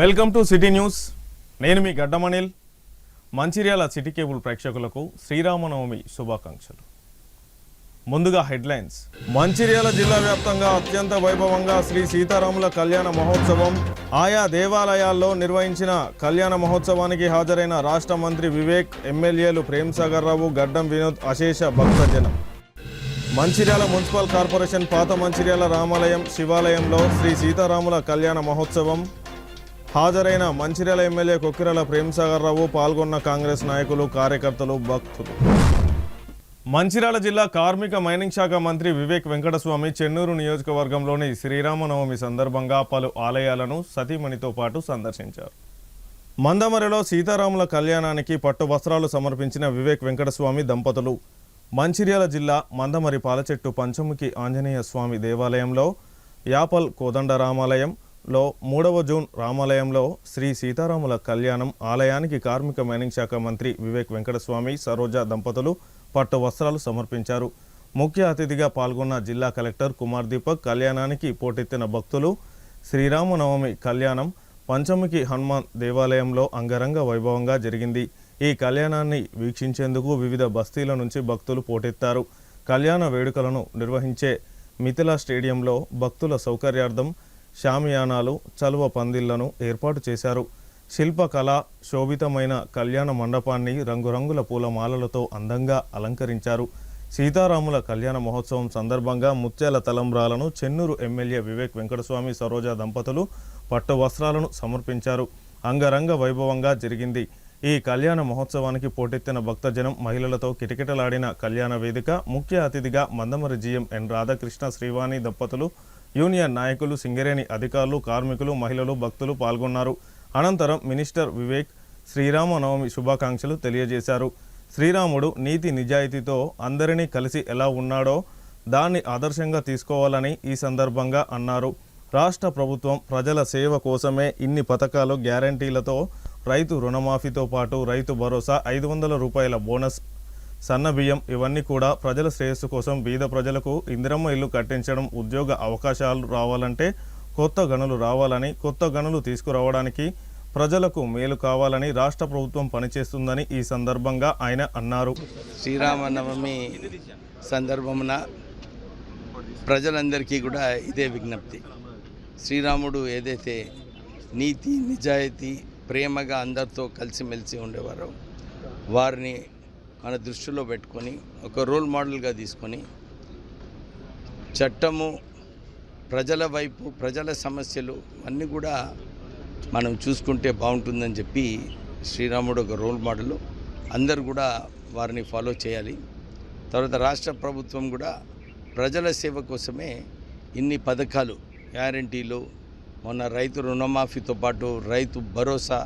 Welcome to city news. నేను మీ గడ్డమణిల్. Mancherial city cable ప్రేక్షకులకు శ్రీరామనవమి శుభాకాంక్షలు. ముందుగా హెడ్లైన్స్. మంచిర్యాల జిల్లా వ్యాప్తంగా అత్యంత వైభవంగా శ్రీ సీతారాముల కళ్యాణ మహోత్సవం. ఆయా దేవాలయాల్లో నిర్వహించిన కళ్యాణ మహోత్సవానికి హాజరైన రాష్ట్ర మంత్రి వివేక్, ఎమ్మెల్యేలు ప్రేమ్సాగర్ రావు, గడ్డం వినోద్, అశేష భక్తజనం. మంచిర్యాల మున్సిపల్ కార్పొరేషన్ పాత మంచిర్యాల రామాలయం శివాలయంలో శ్రీ సీతారాముల కళ్యాణ మహోత్సవం. హాజరైన మంచిర్యాల ఎమ్మెల్యే కొక్కిరాల ప్రేమ్సాగర్ రావు, పాల్గొన్న కాంగ్రెస్ నాయకులు, కార్యకర్తలు, భక్తులు. మంచిర్యాల జిల్లా కార్మిక మైనింగ్ శాఖ మంత్రి వివేక్ వెంకటస్వామి చెన్నూరు నియోజకవర్గంలోని శ్రీరామనవమి సందర్భంగా పలు ఆలయాలను సతీమణితో పాటు సందర్శించారు. మందమరిలో సీతారాముల కళ్యాణానికి పట్టు వస్త్రాలు సమర్పించిన వివేక్ వెంకటస్వామి దంపతులు మంచిర్యాల జిల్లా మందమరి పాలచెట్టు పంచముఖి ఆంజనేయ స్వామి దేవాలయంలో, యాపల్ కోదండ రామాలయంలో, 3వ జూన్ రామాలయంలో శ్రీ సీతారాముల కళ్యాణం ఆలయానికి కార్మిక మైనింగ్ శాఖ మంత్రి వివేక్ వెంకటస్వామి, సరోజ దంపతులు పట్టు వస్త్రాలు సమర్పించారు. ముఖ్య అతిథిగా పాల్గొన్న జిల్లా కలెక్టర్ కుమార్ దీపక్, కళ్యాణానికి పోటెత్తిన భక్తులు. శ్రీరామనవమి కళ్యాణం పంచముఖి హనుమాన్ దేవాలయంలో అంగరంగ వైభవంగా జరిగింది. ఈ కళ్యాణాన్ని వీక్షించేందుకు వివిధ బస్తీల నుంచి భక్తులు పోటెత్తారు. కళ్యాణ వేడుకలను నిర్వహించే మిథిలా స్టేడియంలో భక్తుల సౌకర్యార్థం షామియానాలు, చలువ పందిళ్లను ఏర్పాటు చేశారు. శిల్పకళా శోభితమైన కళ్యాణ మండపాన్ని రంగురంగుల పూలమాలలతో అందంగా అలంకరించారు. సీతారాముల కళ్యాణ మహోత్సవం సందర్భంగా ముత్యాల తలంబ్రాలను చెన్నూరు ఎమ్మెల్యే వివేక్ వెంకటస్వామి, సరోజ దంపతులు పట్టు వస్త్రాలను సమర్పించారు. అంగరంగ వైభవంగా జరిగింది. ఈ కళ్యాణ మహోత్సవానికి పోటెత్తిన భక్తజనం, మహిళలతో కిటకిటలాడిన కళ్యాణ వేదిక. ముఖ్య అతిథిగా మందమరి జీఎం ఎన్ రాధాకృష్ణ, శ్రీవాణి దంపతులు, యూనియన్ నాయకులు, సింగరేణి అధికారులు, కార్మికులు, మహిళలు, భక్తులు పాల్గొన్నారు. అనంతరం మినిస్టర్ వివేక్ శ్రీరామనవమి శుభాకాంక్షలు తెలియజేశారు. శ్రీరాముడు నీతి నిజాయితీతో అందరినీ కలిసి ఎలా ఉన్నాడో దాన్ని ఆదర్శంగా తీసుకోవాలని ఈ సందర్భంగా అన్నారు. రాష్ట్ర ప్రభుత్వం ప్రజల సేవ కోసమే ఇన్ని పథకాలు, గ్యారంటీలతో రైతు రుణమాఫీతో పాటు రైతు భరోసా, 500 రూపాయల బోనస్, సన్నబియ్యం ఇవన్నీ కూడా ప్రజల శ్రేయస్సు కోసం. బీద ప్రజలకు ఇందిరమ్మ ఇల్లు కట్టించడం, ఉద్యోగ అవకాశాలు రావాలంటే కొత్త గనులు రావాలని, కొత్త గనులు తీసుకురావడానికి ప్రజలకు మేలు కావాలని రాష్ట్ర ప్రభుత్వం పనిచేస్తుందని ఈ సందర్భంగా ఆయన అన్నారు. శ్రీరామనవమి సందర్భమున ప్రజలందరికీ కూడా ఇదే విజ్ఞప్తి. శ్రీరాముడు ఏదైతే నీతి నిజాయితీ ప్రేమగా అందరితో కలిసిమెలిసి ఉండేవారో వారిని మన దృష్టిలో పెట్టుకొని ఒక రోల్ మోడల్గా తీసుకొని చట్టము, ప్రజల వైపు, ప్రజల సమస్యలు అన్నీ కూడా మనం చూసుకుంటే బాగుంటుందని చెప్పి శ్రీరాముడు ఒక రోల్ మోడల్. అందరూ కూడా వారిని ఫాలో చేయాలి. తర్వాత రాష్ట్ర ప్రభుత్వం కూడా ప్రజల సేవ కోసమే ఇన్ని పథకాలు, గ్యారంటీలు, మొన్న రైతు రుణమాఫీతో పాటు రైతు భరోసా,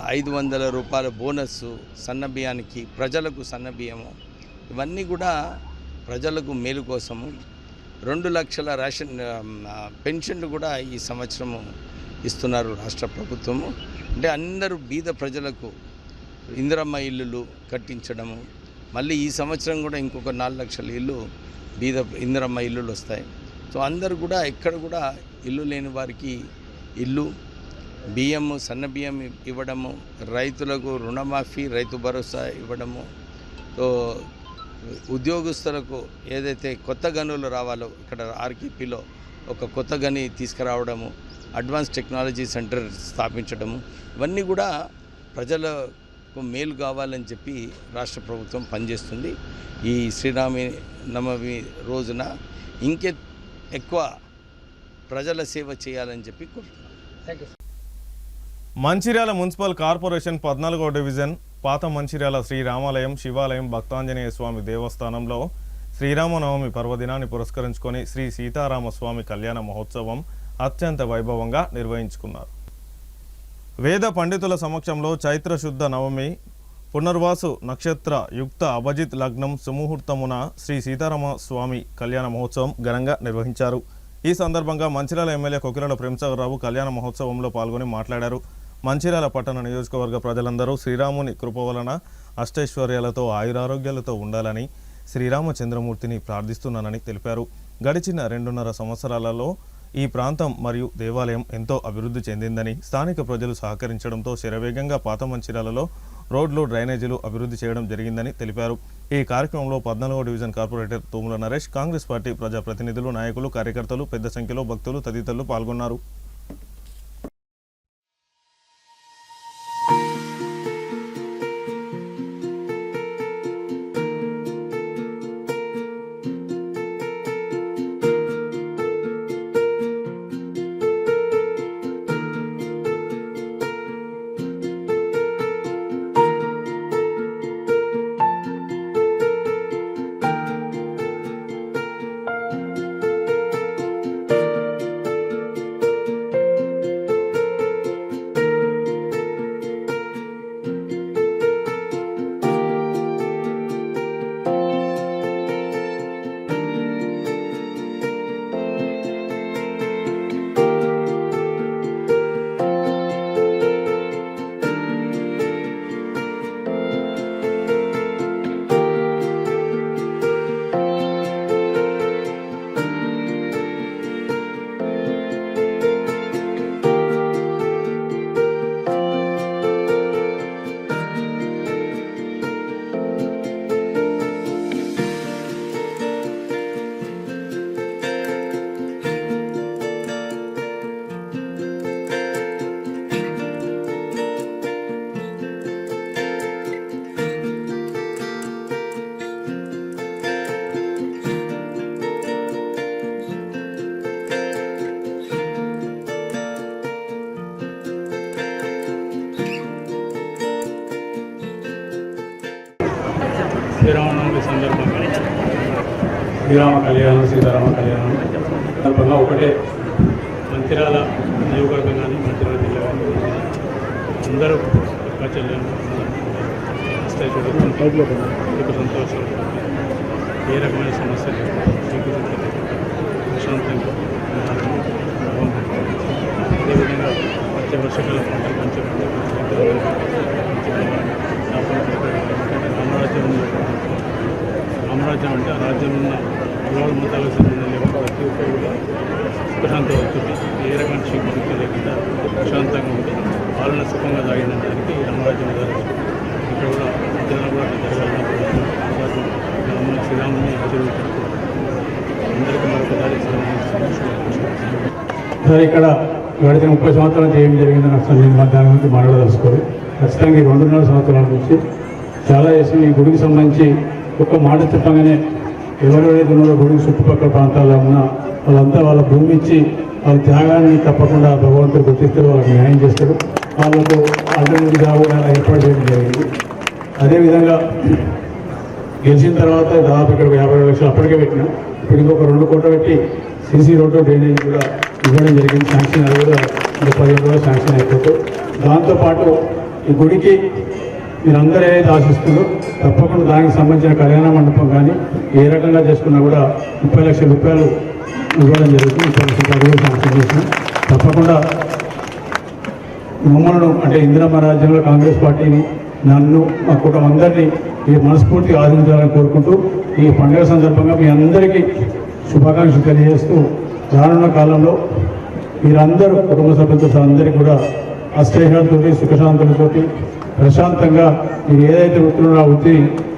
500 రూపాయల బోనస్, సన్నబియ్యానికి ప్రజలకు సన్నబియ్యము, ఇవన్నీ కూడా ప్రజలకు మేలు కోసము. 2 లక్షల రేషన్ పెన్షన్లు కూడా ఈ సంవత్సరము ఇస్తున్నారు రాష్ట్ర ప్రభుత్వము. అంటే అందరూ బీద ప్రజలకు ఇందిరమ్మ ఇల్లులు కట్టించడము. మళ్ళీ ఈ సంవత్సరం కూడా ఇంకొక 4 లక్షల ఇల్లు బీద ఇందిరమ్మ ఇల్లులు వస్తాయి. సో అందరూ కూడా ఎక్కడ కూడా ఇల్లు లేని వారికి ఇల్లు, బియ్యము, సన్న బియ్యం ఇవ్వడము, రైతులకు రుణమాఫీ, రైతు భరోసా ఇవ్వడము, సో ఉద్యోగస్తులకు ఏదైతే కొత్త గనులు రావాలో ఇక్కడ ఆర్కేపీలో ఒక కొత్త గని తీసుకురావడము, అడ్వాన్స్ టెక్నాలజీ సెంటర్ స్థాపించడము, ఇవన్నీ కూడా ప్రజలకు మేలు కావాలని చెప్పి రాష్ట్ర ప్రభుత్వం పనిచేస్తుంది. ఈ శ్రీరామనవమి రోజున ఎక్కువ ప్రజల సేవ చేయాలని చెప్పి కోరుతున్నాను. మంచిర్యాల మున్సిపల్ కార్పొరేషన్ 14వ డివిజన్ పాత మంచిర్యాల శ్రీ రామాలయం శివాలయం భక్తాంజనేయ స్వామి దేవస్థానంలో శ్రీరామనవమి పర్వదినాన్ని పురస్కరించుకొని శ్రీ సీతారామస్వామి కళ్యాణ మహోత్సవం అత్యంత వైభవంగా నిర్వహించుకున్నారు. వేద పండితుల సమక్షంలో చైత్రశుద్ధ నవమి పునర్వాసు నక్షత్ర యుక్త అభిజిత్ లగ్నం సుముహూర్తమున శ్రీ సీతారామస్వామి కళ్యాణ మహోత్సవం ఘనంగా నిర్వహించారు. ఈ సందర్భంగా మంచిర్యాల ఎమ్మెల్యే కొక్కిరాల ప్రేమ్సాగర్ రావు కళ్యాణ మహోత్సవంలో పాల్గొని మాట్లాడారు. మంచిర్యాల పట్టణ నియోజకవర్గ ప్రజలందరూ శ్రీరాముని కృప వలన అష్టైశ్వర్యాలతో ఆయురారోగ్యాలతో ఉండాలని శ్రీరామచంద్రమూర్తిని ప్రార్థిస్తున్నానని తెలిపారు. గడిచిన 2.5 సంవత్సరాలలో ఈ ప్రాంతం మరియు దేవాలయం ఎంతో అభివృద్ధి చెందిందని, స్థానిక ప్రజలు సహకరించడంతో శరవేగంగా పాత మంచిర్యాలలో రోడ్లు, డ్రైనేజీలు అభివృద్ధి చేయడం జరిగిందని తెలిపారు. ఈ కార్యక్రమంలో 14వ division corporator Thumula Naresh, Congress party ప్రజాప్రతినిధులు, నాయకులు, కార్యకర్తలు పెద్ద సంఖ్యలో భక్తులు తదితరులు పాల్గొన్నారు. శ్రీరామనవమి సందర్భంగా శ్రీరామ కళ్యాణం, సీతారామ కళ్యాణం సందర్భంగా ఒకటే మంచిర్యాల నియోజకవర్గం కానీ మంచిర్యాల జిల్లా కానీ అందరూ అక్క చెల్లెలు వస్తాయి సుఖ సంతోషం, ఏ రకమైన సమస్యలు ప్రశాంతంగా అదేవిధంగా వచ్చే వర్షకాల పంటలు మంచిగా రామరాజ్యం అంటే ఆ రాజ్యంలో ఉన్న కులాలు మతాలకు సంబంధించిన ప్రతి ఒక్కరు కూడా సుఖశాంతం అవుతుంది. ఏ రకమైన చీకటి లేకుండా ప్రశాంతంగా ఉండి పాలన సుఖంగా సాగించడానికి రామరాజ్యం ఉదాహరణ. ఇక్కడ కూడా జనాలు కూడా జరగాలని రాముని శ్రీరాముని ఆశీర్వదించారు. అందరికీ మరొకసారి సార్ ఇక్కడ గడిచిన 30 సంవత్సరాల నుంచి ఏం జరిగిందని అసలు నేను దాని గురించి మాట్లాడదలుచుకోవాలి. ఖచ్చితంగా ఈ 2.5 సంవత్సరాల నుంచి చాలా చేసిన ఈ గుడికి సంబంధించి ఒక్క మాట చెప్పగానే ఎవరెవరైతే ఉన్నారో గుడికి చుట్టుపక్కల ప్రాంతాల్లో ఉన్న వాళ్ళంతా వాళ్ళ భూమి ఇచ్చి వాళ్ళ త్యాగాన్ని తప్పకుండా భగవంతుడు గుర్తిస్తారు, వాళ్ళకి న్యాయం చేస్తారు. వాళ్ళకు ఆల్టర్నేటివ్గా కూడా ఏర్పాటు చేయడం జరిగింది. అదేవిధంగా గెలిచిన తర్వాత దాదాపు ఇక్కడ 50 లక్షలు అప్పటికే పెట్టినా, ఇప్పుడు ఇంకొక 2 కోట్లు పెట్టి సీసీ రోడ్డు, డ్రైనేజ్ కూడా ఇవ్వడం జరిగింది. శాంక్షన్ అది కూడా ఇంకా 15 రోజులు శాంక్షన్ అయిపోతుంది. దాంతోపాటు ఈ గుడికి మీరందరూ ఏదైతే ఆశిస్తుందో తప్పకుండా దానికి సంబంధించిన కళ్యాణ మండపం కానీ ఏ రకంగా చేసుకున్నా కూడా 30 లక్షల రూపాయలు ఇవ్వడం జరుగుతుంది. 30 లక్షల రూపాయలు శాంక్షన్ చేసిన తప్పకుండా మమ్మల్ని అంటే ఇందిరమ్మ రాజ్యంలో కాంగ్రెస్ పార్టీని, నన్ను, మా కుటుంబం అందరినీ ఈ మనస్ఫూర్తిగా ఆదరించాలని కోరుకుంటూ ఈ పండుగ సందర్భంగా మీ అందరికీ శుభాకాంక్షలు తెలియజేస్తూ రానున్న కాలంలో మీరందరూ కుటుంబ సభ్యులతో అందరికీ కూడా అష్టైషాలతోటి, సుఖశాంతులతోటి ప్రశాంతంగా మీరు ఏదైతే వృత్తులు ఆ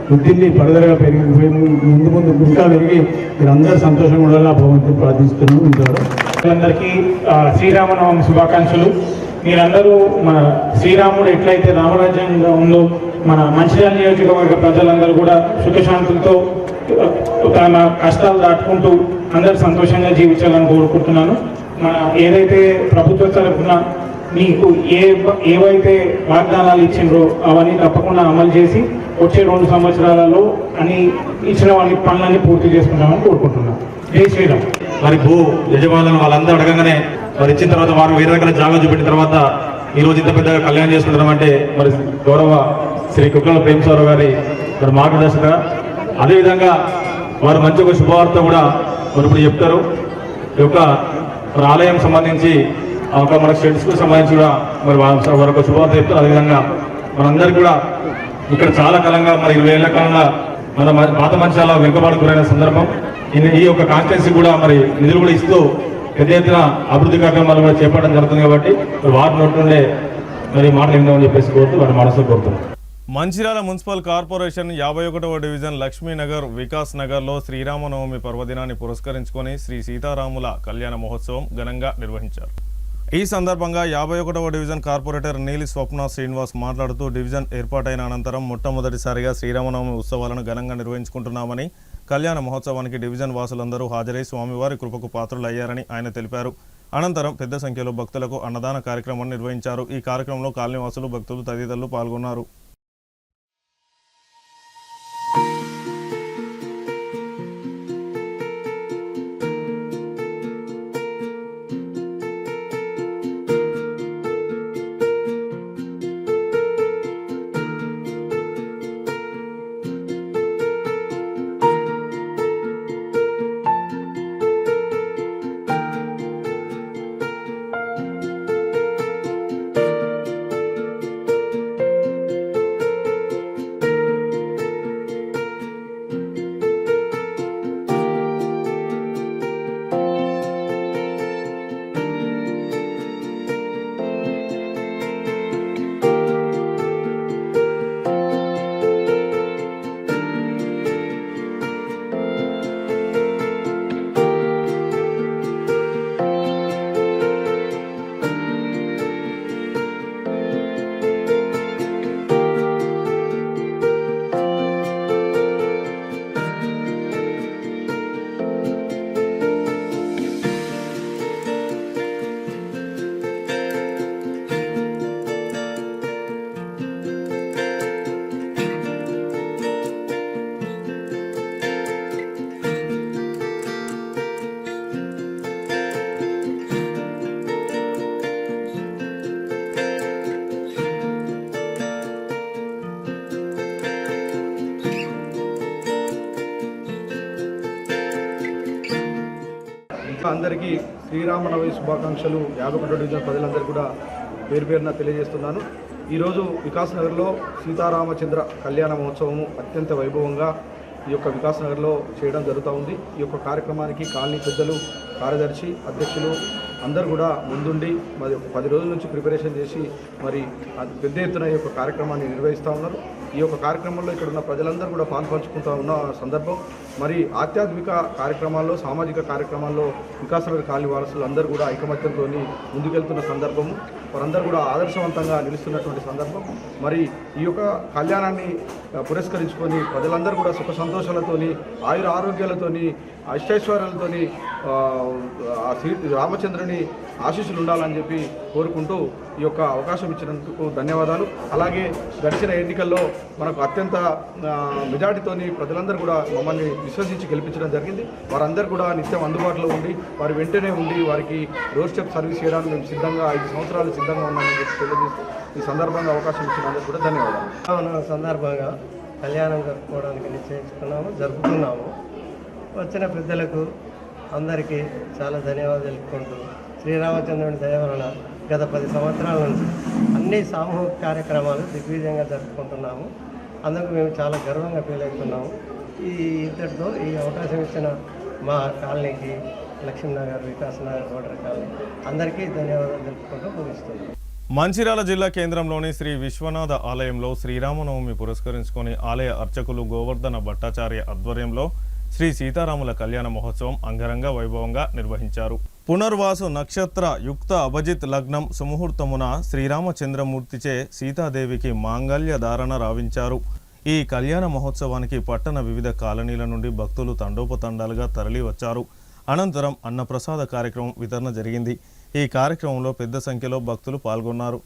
వృద్ధిని పరదరగా పెరిగి ముందు ఇంకా పెరిగి మీరందరూ సంతోషంగా ఉండాలని భగవంతుని ప్రార్థిస్తున్నాము. అందరికీ శ్రీరామనవమి శుభాకాంక్షలు. మీరందరూ మన శ్రీరాముడు ఎట్లయితే రామరాజ్యంగా ఉందో మన మంచిర్యాల నియోజకవర్గ ప్రజలందరూ కూడా సుఖశాంతులతో తమ కష్టాలు దాటుకుంటూ అందరూ సంతోషంగా జీవించాలని కోరుకుంటున్నాను. మన ఏదైతే ప్రభుత్వ తరఫున మీకు ఏవైతే వాగ్దానాలు ఇచ్చిండ్రో అవన్నీ తప్పకుండా అమలు చేసి వచ్చే 2 సంవత్సరాలలో అన్ని ఇచ్చిన వాళ్ళ పనులన్నీ పూర్తి చేసుకుంటామని కోరుకుంటున్నాను. జై శ్రీరామ్. మరి భూ యజమానులను వాళ్ళందరూ అడగంగానే మరి ఇచ్చిన తర్వాత వారు వేరే రకాల జాగా చూపెట్టిన తర్వాత ఈరోజు ఇంత పెద్దగా కళ్యాణం చేసుకుంటున్నామంటే మరి గౌరవ శ్రీ కుక్కల ప్రేమసారావు గారి మరి మార్గదర్శక. అదేవిధంగా వారు మంచి ఒక శుభవార్త కూడా మరి ఇప్పుడు చెప్తారు. ఈ యొక్క ఆలయం సంబంధించి ఒక మన స్టేట్స్కు సంబంధించి కూడా మరి వారు ఒక శుభవార్త చెప్తారు. అదేవిధంగా మనందరికీ కూడా ఇక్కడ చాలా కాలంగా మరి 20 ఏళ్ల కాలంగా మన పాత మంచాల వెనుకబాటు గురైన సందర్భం. ఈ యొక్క కాన్స్టిట్యున్సీ కూడా మరి నిధులు కూడా ఇస్తూ పెద్ద ఎత్తున అభివృద్ధి కార్యక్రమాలు కూడా చేపట్టడం జరుగుతుంది కాబట్టి వారి నోటుండే మరి మాటలు ఏంటని చెప్పేసి కోరుతూ వారి మనసులో కోరుతున్నాం. మంచిర్యాల మున్సిపల్ కార్పొరేషన్ 51వ డివిజన్ లక్ష్మీనగర్ వికాస్ నగర్లో శ్రీరామనవమి పర్వదినాన్ని పురస్కరించుకొని శ్రీ సీతారాముల కళ్యాణ మహోత్సవం ఘనంగా నిర్వహించారు. ఈ సందర్భంగా 51వ డివిజన్ కార్పొరేటర్ నీలి స్వప్న శ్రీనివాస్ మాట్లాడుతూ డివిజన్ ఏర్పాటైన అనంతరం మొట్టమొదటిసారిగా శ్రీరామనవమి ఉత్సవాలను ఘనంగా నిర్వహించుకుంటున్నామని, కళ్యాణ మహోత్సవానికి డివిజన్ వాసులందరూ హాజరై స్వామివారి కృపకు పాత్రులయ్యారని ఆయన తెలిపారు. అనంతరం పెద్ద సంఖ్యలో భక్తులకు అన్నదాన కార్యక్రమాన్ని నిర్వహించారు. ఈ కార్యక్రమంలో కాలనీవాసులు, భక్తులు తదితరులు పాల్గొన్నారు. అందరికీ శ్రీరామనవమి శుభాకాంక్షలు 51వ డివిజన్ ప్రజలందరికీ కూడా పేరు పేరున తెలియజేస్తున్నాను. ఈరోజు వికాస్ నగర్లో సీతారామచంద్ర కళ్యాణ మహోత్సవము అత్యంత వైభవంగా ఈ యొక్క వికాస్ నగర్లో చేయడం జరుగుతూ ఉంది. ఈ యొక్క కార్యక్రమానికి కాలనీ పెద్దలు, కార్యదర్శి, అధ్యక్షులు అందరూ కూడా ముందుండి మరి 10 రోజుల నుంచి ప్రిపరేషన్ చేసి మరి పెద్ద ఎత్తున ఈ యొక్క కార్యక్రమాన్ని నిర్వహిస్తూ ఉన్నారు. ఈ యొక్క కార్యక్రమంలో ఇక్కడ ఉన్న ప్రజలందరూ కూడా పాల్పంచుకుంటూ ఉన్న సందర్భం. మరి ఆధ్యాత్మిక కార్యక్రమాల్లో, సామాజిక కార్యక్రమాల్లో వికాస్ నగర్ కాలనీ వారసులు అందరూ కూడా ఐకమత్యంతో ముందుకెళ్తున్న సందర్భము, వారందరూ కూడా ఆదర్శవంతంగా నిలుస్తున్నటువంటి సందర్భం. మరి ఈ యొక్క కళ్యాణాన్ని పురస్కరించుకొని ప్రజలందరూ కూడా సుఖ సంతోషాలతోని, ఆయుర ఆరోగ్యాలతోని, అష్టైశ్వర్యాలతోని ఆ శ్రీ రామచంద్రుని ఆశీస్సులు ఉండాలని చెప్పి కోరుకుంటూ ఈ యొక్క అవకాశం ఇచ్చినందుకు ధన్యవాదాలు. అలాగే గడిచిన ఎన్నికల్లో మనకు అత్యంత మెజార్టీతోని ప్రజలందరూ కూడా మమ్మల్ని విశ్వసించి గెలిపించడం జరిగింది. వారందరూ కూడా నిత్యం అందుబాటులో ఉండి వారి వెంటనే ఉండి వారికి డోర్ స్టెప్ సర్వీస్ చేయడానికి మేము సిద్ధంగా 5 సంవత్సరాలు సిద్ధంగా ఉన్నామని చెప్పి తెలియజేస్తూ ఈ సందర్భంగా అవకాశం ఇచ్చినందుకు కూడా ధన్యవాదాలు. సందర్భంగా కళ్యాణం జరుపుకోవడానికి జరుపుతున్నాము. వచ్చిన పెద్దలకు అందరికీ చాలా ధన్యవాదాలు తెలుపుకుంటూ శ్రీరామచంద్రుని దయ వలన గత 10 సంవత్సరాల నుంచి అన్ని సామూహిక కార్యక్రమాలు దిగ్విజయంగా జరుపుకుంటున్నాము. అందుకు మేము చాలా గర్వంగా ఫీల్ అవుతున్నాము. ఇంతటితో ఈ అవకాశం ఇచ్చిన మా కాలనీకి, లక్ష్మీనగర్, వికాస్ నగర్, రోటరీ కాలనీ అందరికీ ధన్యవాదాలు తెలుపుకుంటూ ముగిస్తున్నాము. మంచిర్యాల జిల్లా కేంద్రంలోని శ్రీ విశ్వనాథ ఆలయంలో శ్రీరామనవమి పురస్కరించుకొని ఆలయ అర్చకులు గోవర్ధన భట్టాచార్య ఆధ్వర్యంలో శ్రీ సీతారాముల కళ్యాణ మహోత్సవం అంగరంగ వైభవంగా నిర్వహించారు. పునర్వాసు నక్షత్ర యుక్త అభిజిత్ లగ్నం సుముహూర్తమున శ్రీరామచంద్రమూర్తిచే సీతాదేవికి మాంగళ్య ధారణ రావించారు. ఈ కళ్యాణ మహోత్సవానికి పట్టణ వివిధ కాలనీల నుండి భక్తులు తండోపతండాలుగా తరలి వచ్చారు. అనంతరం అన్నప్రసాద కార్యక్రమం వితరణ జరిగింది. ఈ కార్యక్రమంలో పెద్ద సంఖ్యలో భక్తులు పాల్గొన్నారు.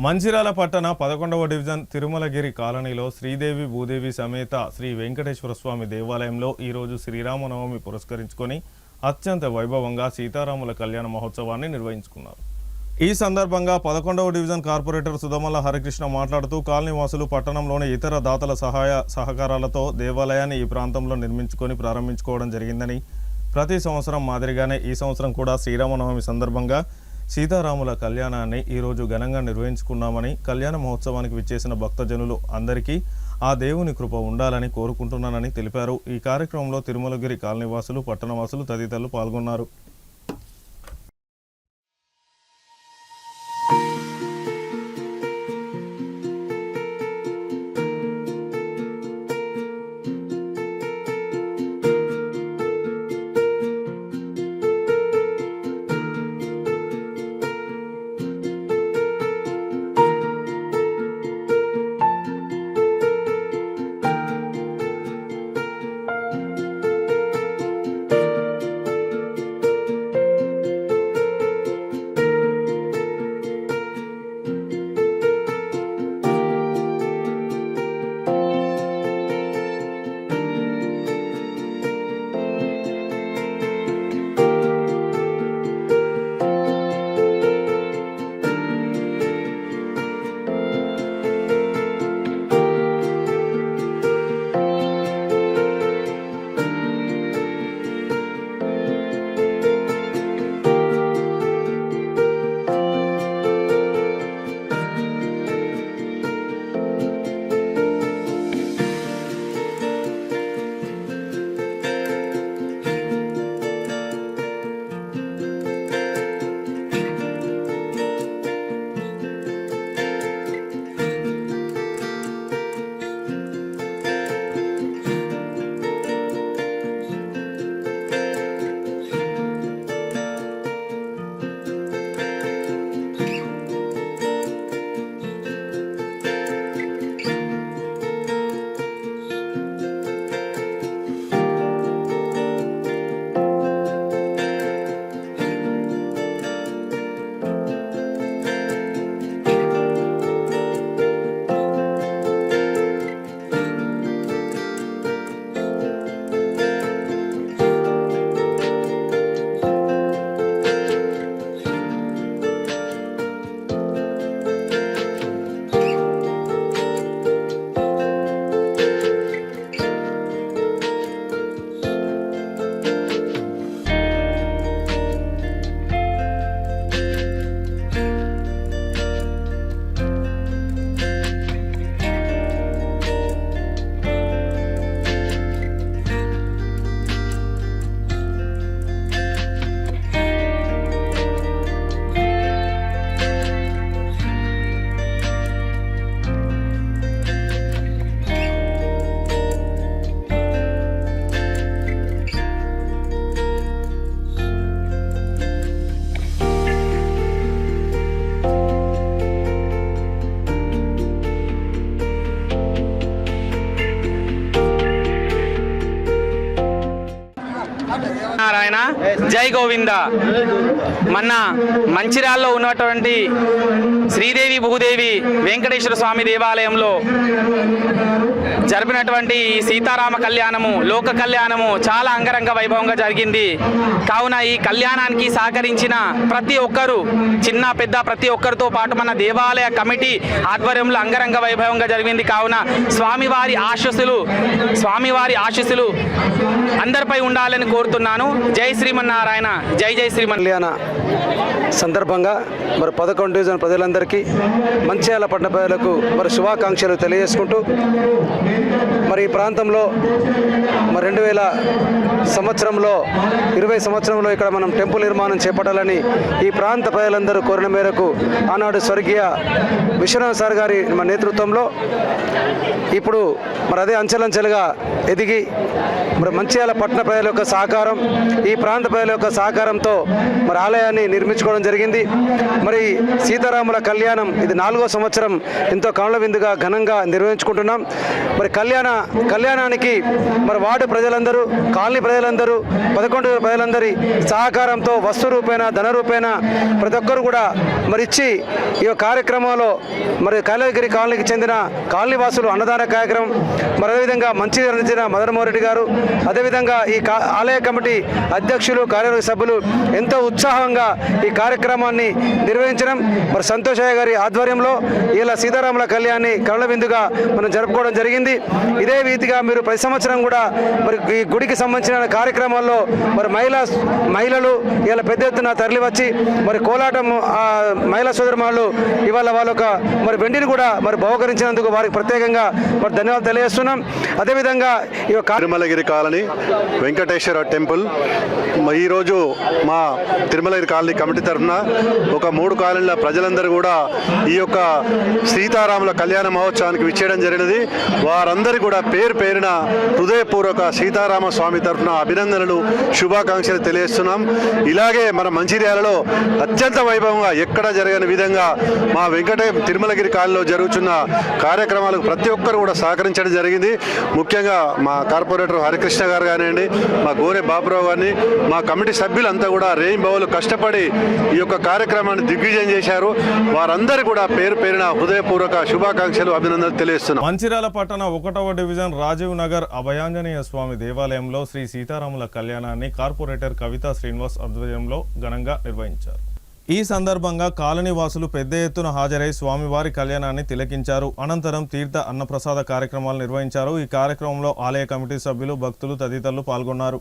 మంచిర్యాల పట్టణ 11వ డివిజన్ తిరుమలగిరి కాలనీలో శ్రీదేవి భూదేవి సమేత శ్రీ వెంకటేశ్వర స్వామి దేవాలయంలో ఈరోజు శ్రీరామనవమి పురస్కరించుకొని అత్యంత వైభవంగా సీతారాముల కళ్యాణ మహోత్సవాన్ని నిర్వహించుకున్నారు. ఈ సందర్భంగా 11వ డివిజన్ కార్పొరేటర్ సుధమల్ల హరికృష్ణ మాట్లాడుతూ కాలనీవాసులు పట్టణంలోని ఇతర దాతల సహాయ సహకారాలతో దేవాలయాన్ని ఈ ప్రాంతంలో నిర్మించుకొని ప్రారంభించుకోవడం జరిగిందని, ప్రతి సంవత్సరం మాదిరిగానే ఈ సంవత్సరం కూడా శ్రీరామనవమి సందర్భంగా సీతారాముల కళ్యాణాన్ని ఈరోజు ఘనంగా నిర్వహించుకున్నామని, కళ్యాణ మహోత్సవానికి విచ్చేసిన భక్తజనులు అందరికీ ఆ దేవుని కృప ఉండాలని కోరుకుంటున్నానని తెలిపారు. ఈ కార్యక్రమంలో తిరుమలగిరి కాలనీవాసులు, పట్టణవాసులు తదితరులు పాల్గొన్నారు. నారాయణ జై గోవింద. మన మంచిర్యాలలో ఉన్నటువంటి శ్రీదేవి భూదేవి వెంకటేశ్వర స్వామి దేవాలయంలో జరిపినటువంటి సీతారామ కళ్యాణము, లోక కళ్యాణము చాలా అంగరంగ వైభవంగా జరిగింది. కావున ఈ కళ్యాణానికి సహకరించిన ప్రతి ఒక్కరూ, చిన్న పెద్ద ప్రతి ఒక్కరితో పాటు మన దేవాలయ కమిటీ ఆధ్వర్యంలో అంగరంగ వైభవంగా జరిగింది. కావున స్వామివారి ఆశీస్సులు అందరిపై ఉండాలని కోరుతున్నాను. జై శ్రీమన్నారాయణ, జై జై శ్రీమన్. కళ్యాణ సందర్భంగా మరి 11 డివిజన్ ప్రజలందరికీ, మంచిర్యాల పట్టణ ప్రజలకు మరి శుభాకాంక్షలు తెలియజేసుకుంటూ, మరి ఈ ప్రాంతంలో మరి 2020 సంవత్సరంలో ఇక్కడ మనం టెంపుల్ నిర్మాణం చేపట్టాలని ఈ ప్రాంత ప్రజలందరూ కోరిన మేరకు ఆనాడు స్వర్గీయ విశ్వనాథ్ సార్ గారి నేతృత్వంలో ఇప్పుడు మరి అదే అంచెలంచెలుగా ఎదిగి మరి మంచిర్యాల పట్టణ ప్రజల యొక్క సహకారం, ఈ ప్రాంత ప్రజల యొక్క సహకారంతో మరి ఆలయాన్ని నిర్మించుకోవడం జరిగింది. మరి సీతారాముల కళ్యాణం ఇది 4వ సంవత్సరం ఎంతో కనుల విందుగా ఘనంగా నిర్వహించుకుంటున్నాం. మరి కళ్యాణానికి మరి వార్డు ప్రజలందరూ, కాలనీ ప్రజలందరూ, 11 ప్రజలందరి సహకారంతో వస్తు రూపేణ, ధన రూపేణ ప్రతి ఒక్కరు కూడా మరి ఇచ్చి ఈ కార్యక్రమంలో మరి కైలాసగిరి కాలనీకి చెందిన కాలనీ వాసులు అన్నదాన కార్యక్రమం, మరి అదేవిధంగా మంచిర్యాల చెందిన మదన్మోహన్ రెడ్డి గారు, అదేవిధంగా ఈ ఆలయ కమిటీ అధ్యక్షులు, కార్యవర్గ సభ్యులు ఎంతో ఉత్సాహంగా ఈ కార్యక్రమాన్ని నిర్వహించడం, మరి సంతోషయ్య గారి ఆధ్వర్యంలో ఇలా సీతారాముల కళ్యాణాన్ని కనుల విందుగా మనం జరుపుకోవడం జరిగింది. ఇదే రీతిగా మీరు ప్రతి సంవత్సరం కూడా మరి ఈ గుడికి సంబంధించిన కార్యక్రమాల్లో మరి మహిళలు ఇలా పెద్ద ఎత్తున తరలి వచ్చి మరి కోలాటం మహిళా సోదరుమాళ్ళు ఇవాళ వాళ్ళొక మరి వెండిని కూడా మరి బహుకరించినందుకు వారికి ప్రత్యేకంగా మరి ధన్యవాదాలు తెలియజేస్తున్నాం. అదేవిధంగా ఈ తిరుమలగిరి కాలనీ వెంకటేశ్వర టెంపుల్ ఈరోజు మా తిరుమలగిరి కాలనీ కమిటీ తరఫున ఒక 3 కాలనీల ప్రజలందరూ కూడా ఈ యొక్క సీతారాముల కళ్యాణ మహోత్సవానికి విచ్చేయడం జరిగినది. వారందరూ కూడా పేరు పేరున హృదయపూర్వక సీతారామ స్వామి తరఫున అభినందనలు, శుభాకాంక్షలు తెలియజేస్తున్నాం. ఇలాగే మన మంచిర్యాలలో అత్యంత వైభవంగా ఎక్కడ జరగని విధంగా మా తిరుమలగిరి కాలనీలో జరుగుతున్న కార్యక్రమాలకు ప్రతి ఒక్కరు కూడా సహకరించడం జరిగింది. ముఖ్యంగా మా కార్పొరేటర్ హరికృష్ణ గారు కానివ్వండి, మా గోరె బాబురావు గారిని, మా కమిటీ సభ్యులంతా కూడా రేయింబవలు కష్టపడి ఈ యొక్క కార్యక్రమాన్ని దిగ్విజయం చేశారు. వారందరూ కూడా పేరు పేరున హృదయపూర్వక శుభాకాంక్షలు, అభినందనలు తెలియజేస్తున్నాం. మంచిర్యాల పట్టణ 1వ డివిజన్ రాజీవ్ నగర్ అభయాంజనేయ స్వామి దేవాలయంలో శ్రీ సీతారాముల కళ్యాణాన్ని కార్పొరేటర్ కవితా శ్రీనివాస్ ఆధ్వర్యంలో ఘనంగా నిర్వహించారు. ఈ సందర్భంగా కాలనీ వాసులు పెద్ద ఎత్తున హాజరై స్వామివారి కళ్యాణాన్ని తిలకించారు. అనంతరం తీర్థ అన్నప్రసాద కార్యక్రమాలు నిర్వహించారు. ఈ కార్యక్రమంలో ఆలయ కమిటీ సభ్యులు, భక్తులు తదితరులు పాల్గొన్నారు.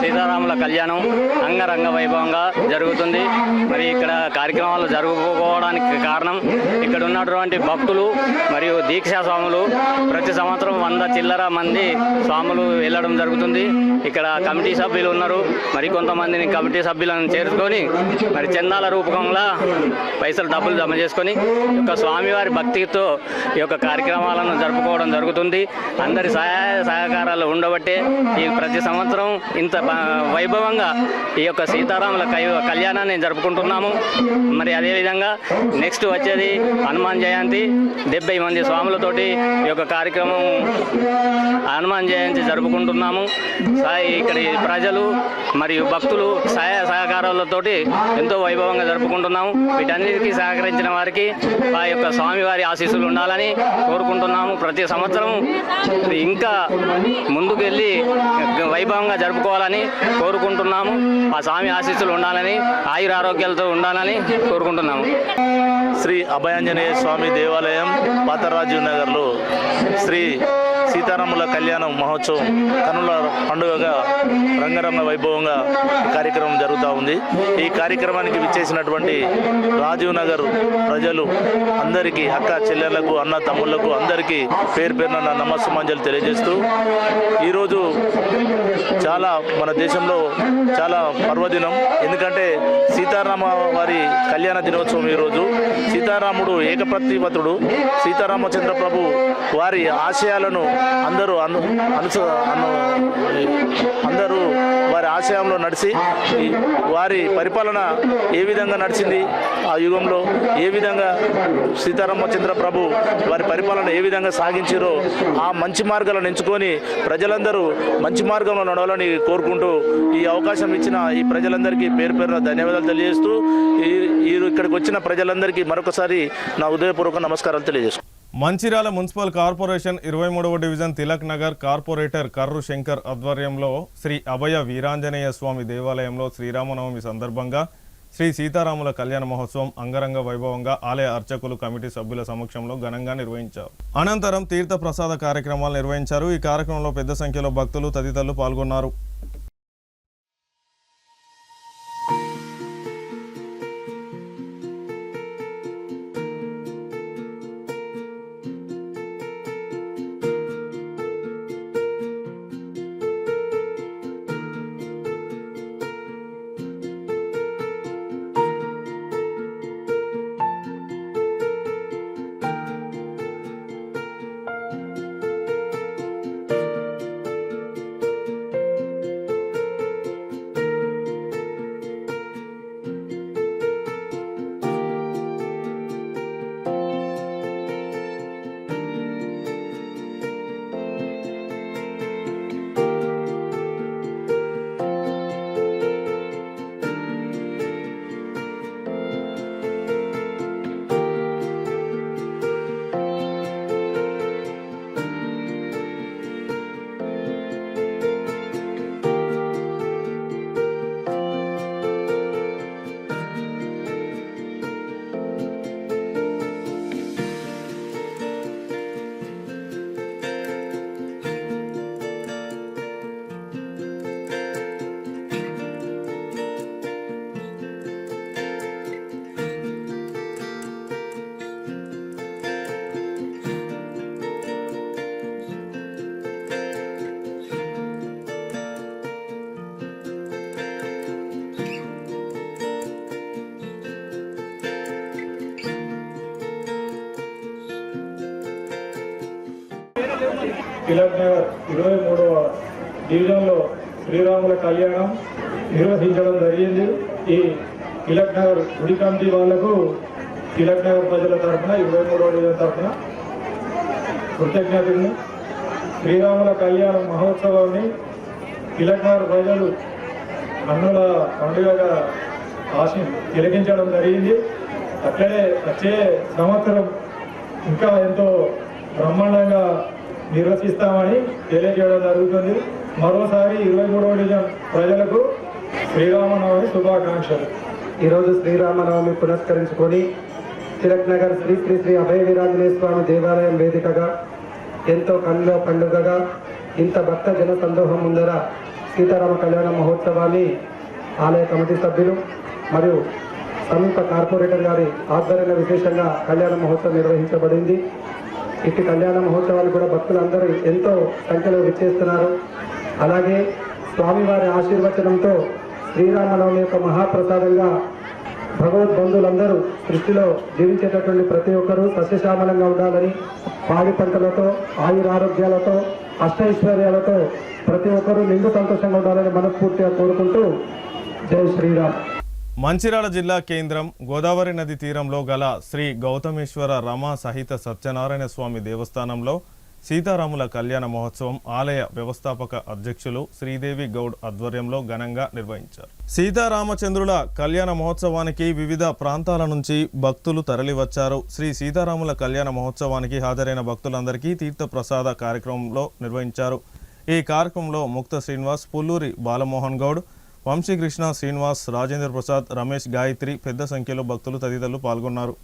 సీతారాముల కళ్యాణం అంగరంగ వైభవంగా జరుగుతుంది. మరి ఇక్కడ కార్యక్రమాలు జరుగుకోవడానికి కారణం ఇక్కడ ఉన్నటువంటి భక్తులు మరియు దీక్షా స్వాములు. ప్రతి సంవత్సరం 100 చిల్లర మంది స్వాములు వెళ్ళడం జరుగుతుంది. ఇక్కడ కమిటీ సభ్యులు ఉన్నారు. మరి కొంతమందిని కమిటీ సభ్యులను చేర్చుకొని మరి చందాల రూపకంగా పైసలు డబ్బులు జమ చేసుకొని ఈ యొక్క స్వామివారి భక్తితో ఈ యొక్క కార్యక్రమాలను జరుపుకోవడం జరుగుతుంది. అందరి సహాయ సహకారాలు ఉండబట్టే ఈ ప్రతి సంవత్సరం ఇంత వైభవంగా ఈ యొక్క సీతారాముల కళ్యాణాన్ని జరుపుకుంటున్నాము. మరి అదేవిధంగా నెక్స్ట్ వచ్చేది హనుమాన్ జయంతి. 70 మంది స్వాములతోటి ఈ యొక్క కార్యక్రమం హనుమాన్ జయంతి జరుపుకుంటున్నాము. ఇక్కడ ప్రజలు మరియు భక్తులు సహాయ సహకారాలతోటి ఎంతో వైభవంగా జరుపుకుంటున్నాము. వీటన్నిటికీ సహకరించిన వారికి ఆ యొక్క స్వామివారి ఆశీస్సులు ఉండాలని కోరుకుంటున్నాము. ప్రతి సంవత్సరం ఇంకా ముందుకెళ్ళి వైభవంగా జరుపుకోవాలని కోరుకుంటున్నాము. ఆ స్వామి ఆశీస్సులు ఉండాలని, ఆయురారోగ్యాలతో ఉండాలని కోరుకుంటున్నాము. శ్రీ అభయాంజనేయ స్వామి దేవాలయం పాతరాజీవ్ నగర్లో శ్రీ సీతారాముల కళ్యాణం మహోత్సవం కనుల పండుగగా రంగరంగ వైభవంగా ఈ కార్యక్రమం జరుగుతూ ఉంది. ఈ కార్యక్రమానికి విచ్చేసినటువంటి రాజీవ్ నగర్ ప్రజలు అందరికీ, అక్క చెల్లెళ్లకు, అన్న తమ్ముళ్లకు అందరికీ పేరు పేరున నా నమస్సుమాంజలు తెలియజేస్తూ, ఈరోజు చాలా మన దేశంలో చాలా పర్వదినం. ఎందుకంటే సీతారామ వారి కళ్యాణ దినోత్సవం ఈరోజు. సీతారాముడు ఏకప్రతిపతుడు. సీతారామచంద్ర ప్రభు వారి ఆశయాలను అందరూ అందరూ వారి ఆశయంలో నడిచి వారి పరిపాలన ఏ విధంగా నడిచింది, ఆ యుగంలో ఏ విధంగా సీతారామచంద్ర ప్రభు వారి పరిపాలన ఏ విధంగా సాగించారో ఆ మంచి మార్గాలను ఎంచుకొని ప్రజలందరూ మంచి మార్గంలో నడవాలని కోరుకుంటూ ఈ అవకాశం ఇచ్చిన ఈ ప్రజలందరికీ పేరు పేరున ధన్యవాదాలు తెలియజేస్తూ ఇక్కడికి వచ్చిన ప్రజలందరికీ మరొకసారి నా హృదయపూర్వక నమస్కారాలు తెలియజేస్తున్నాను. మంచిర్యాల మున్సిపల్ కార్పొరేషన్ 23వ డివిజన్ తిలక్ నగర్ కార్పొరేటర్ కర్రు శంకర్ ఆధ్వర్యంలో శ్రీ అభయ వీరాంజనేయ స్వామి దేవాలయంలో శ్రీరామనవమి సందర్భంగా శ్రీ సీతారాముల కళ్యాణ మహోత్సవం అంగరంగ వైభవంగా ఆలయ అర్చకులు, కమిటీ సభ్యుల సమక్షంలో ఘనంగా నిర్వహించారు. అనంతరం తీర్థ ప్రసాద కార్యక్రమాలు నిర్వహించారు. ఈ కార్యక్రమంలో పెద్ద సంఖ్యలో భక్తులు తదితరులు పాల్గొన్నారు. తిలక్ నగర్ 23వ డివిజన్లో శ్రీరాముల కళ్యాణం నిర్వహించడం జరిగింది. ఈ తిలక్ నగర్ గుడి కమిటీ వాళ్లకు తిలక్ నగర్ ప్రజల తరఫున 23వ డివిజన్ తరఫున కృతజ్ఞతలు. శ్రీరాముల కళ్యాణ మహోత్సవాన్ని తిలక్ నగర్ ప్రజలు కన్నుల పండుగగా తిలకించడం జరిగింది. అట్లనే వచ్చే సంవత్సరం ఇంకా ఎంతో బ్రహ్మాండంగా నిర్వహిస్తామని తెలియజేయడం జరుగుతుంది. మరోసారి 23వ డివిజన్ ప్రజలకు శ్రీరామనవమి శుభాకాంక్షలు. ఈరోజు శ్రీరామనవమి పురస్కరించుకొని తిలక్ నగర్ శ్రీ శ్రీ శ్రీ అభయ వీరాంజనేయ స్వామి దేవాలయం వేదికగా ఎంతో కన్నుల పండుగగా ఇంత భక్త జన సందోహం ముందర సీతారామ కళ్యాణ మహోత్సవాన్ని ఆలయ కమిటీ సభ్యులు మరియు సమీప కార్పొరేటర్ గారి ఆధ్వర్యంలో విశేషంగా కళ్యాణ మహోత్సవం నిర్వహించబడింది. ఇటు కళ్యాణ మహోత్సవాలు కూడా భక్తులందరూ ఎంతో సంఖ్యలో విచ్చేస్తున్నారు. అలాగే స్వామివారి ఆశీర్వచనంతో శ్రీరామనవమి యొక్క మహాప్రసాదంగా భగవద్బంధువులందరూ సృష్టిలో జీవించేటటువంటి ప్రతి ఒక్కరూ సస్యశ్యామలంగా ఉండాలని, పాడి పంటలతో ఆయురారోగ్యాలతో అష్టైశ్వర్యాలతో ప్రతి ఒక్కరూ నిండు సంతోషంగా ఉండాలని మనస్ఫూర్తిగా కోరుకుంటూ జై శ్రీరామ్. మంచిర్యాల జిల్లా కేంద్రం గోదావరి నది తీరంలో గల శ్రీ గౌతమేశ్వర రమా సహిత సత్యనారాయణ స్వామి దేవస్థానంలో సీతారాముల కళ్యాణ మహోత్సవం ఆలయ వ్యవస్థాపక అధ్యక్షులు శ్రీదేవి గౌడ్ ఆధ్వర్యంలో ఘనంగా నిర్వహించారు. సీతారామచంద్రుల కళ్యాణ మహోత్సవానికి వివిధ ప్రాంతాల నుంచి భక్తులు తరలివచ్చారు. శ్రీ సీతారాముల కళ్యాణ మహోత్సవానికి హాజరైన భక్తులందరికీ తీర్థప్రసాద కార్యక్రమంలో నిర్వహించారు. ఈ కార్యక్రమంలో ముక్త శ్రీనివాస్, పుల్లూరి బాలమోహన్ గౌడ్, వంశీకృష్ణ, శ్రీనివాస్, రాజేంద్ర ప్రసాద్, రమేష్, గాయత్రి పెద్ద సంఖ్యలో భక్తులు తదితరులు పాల్గొన్నారు.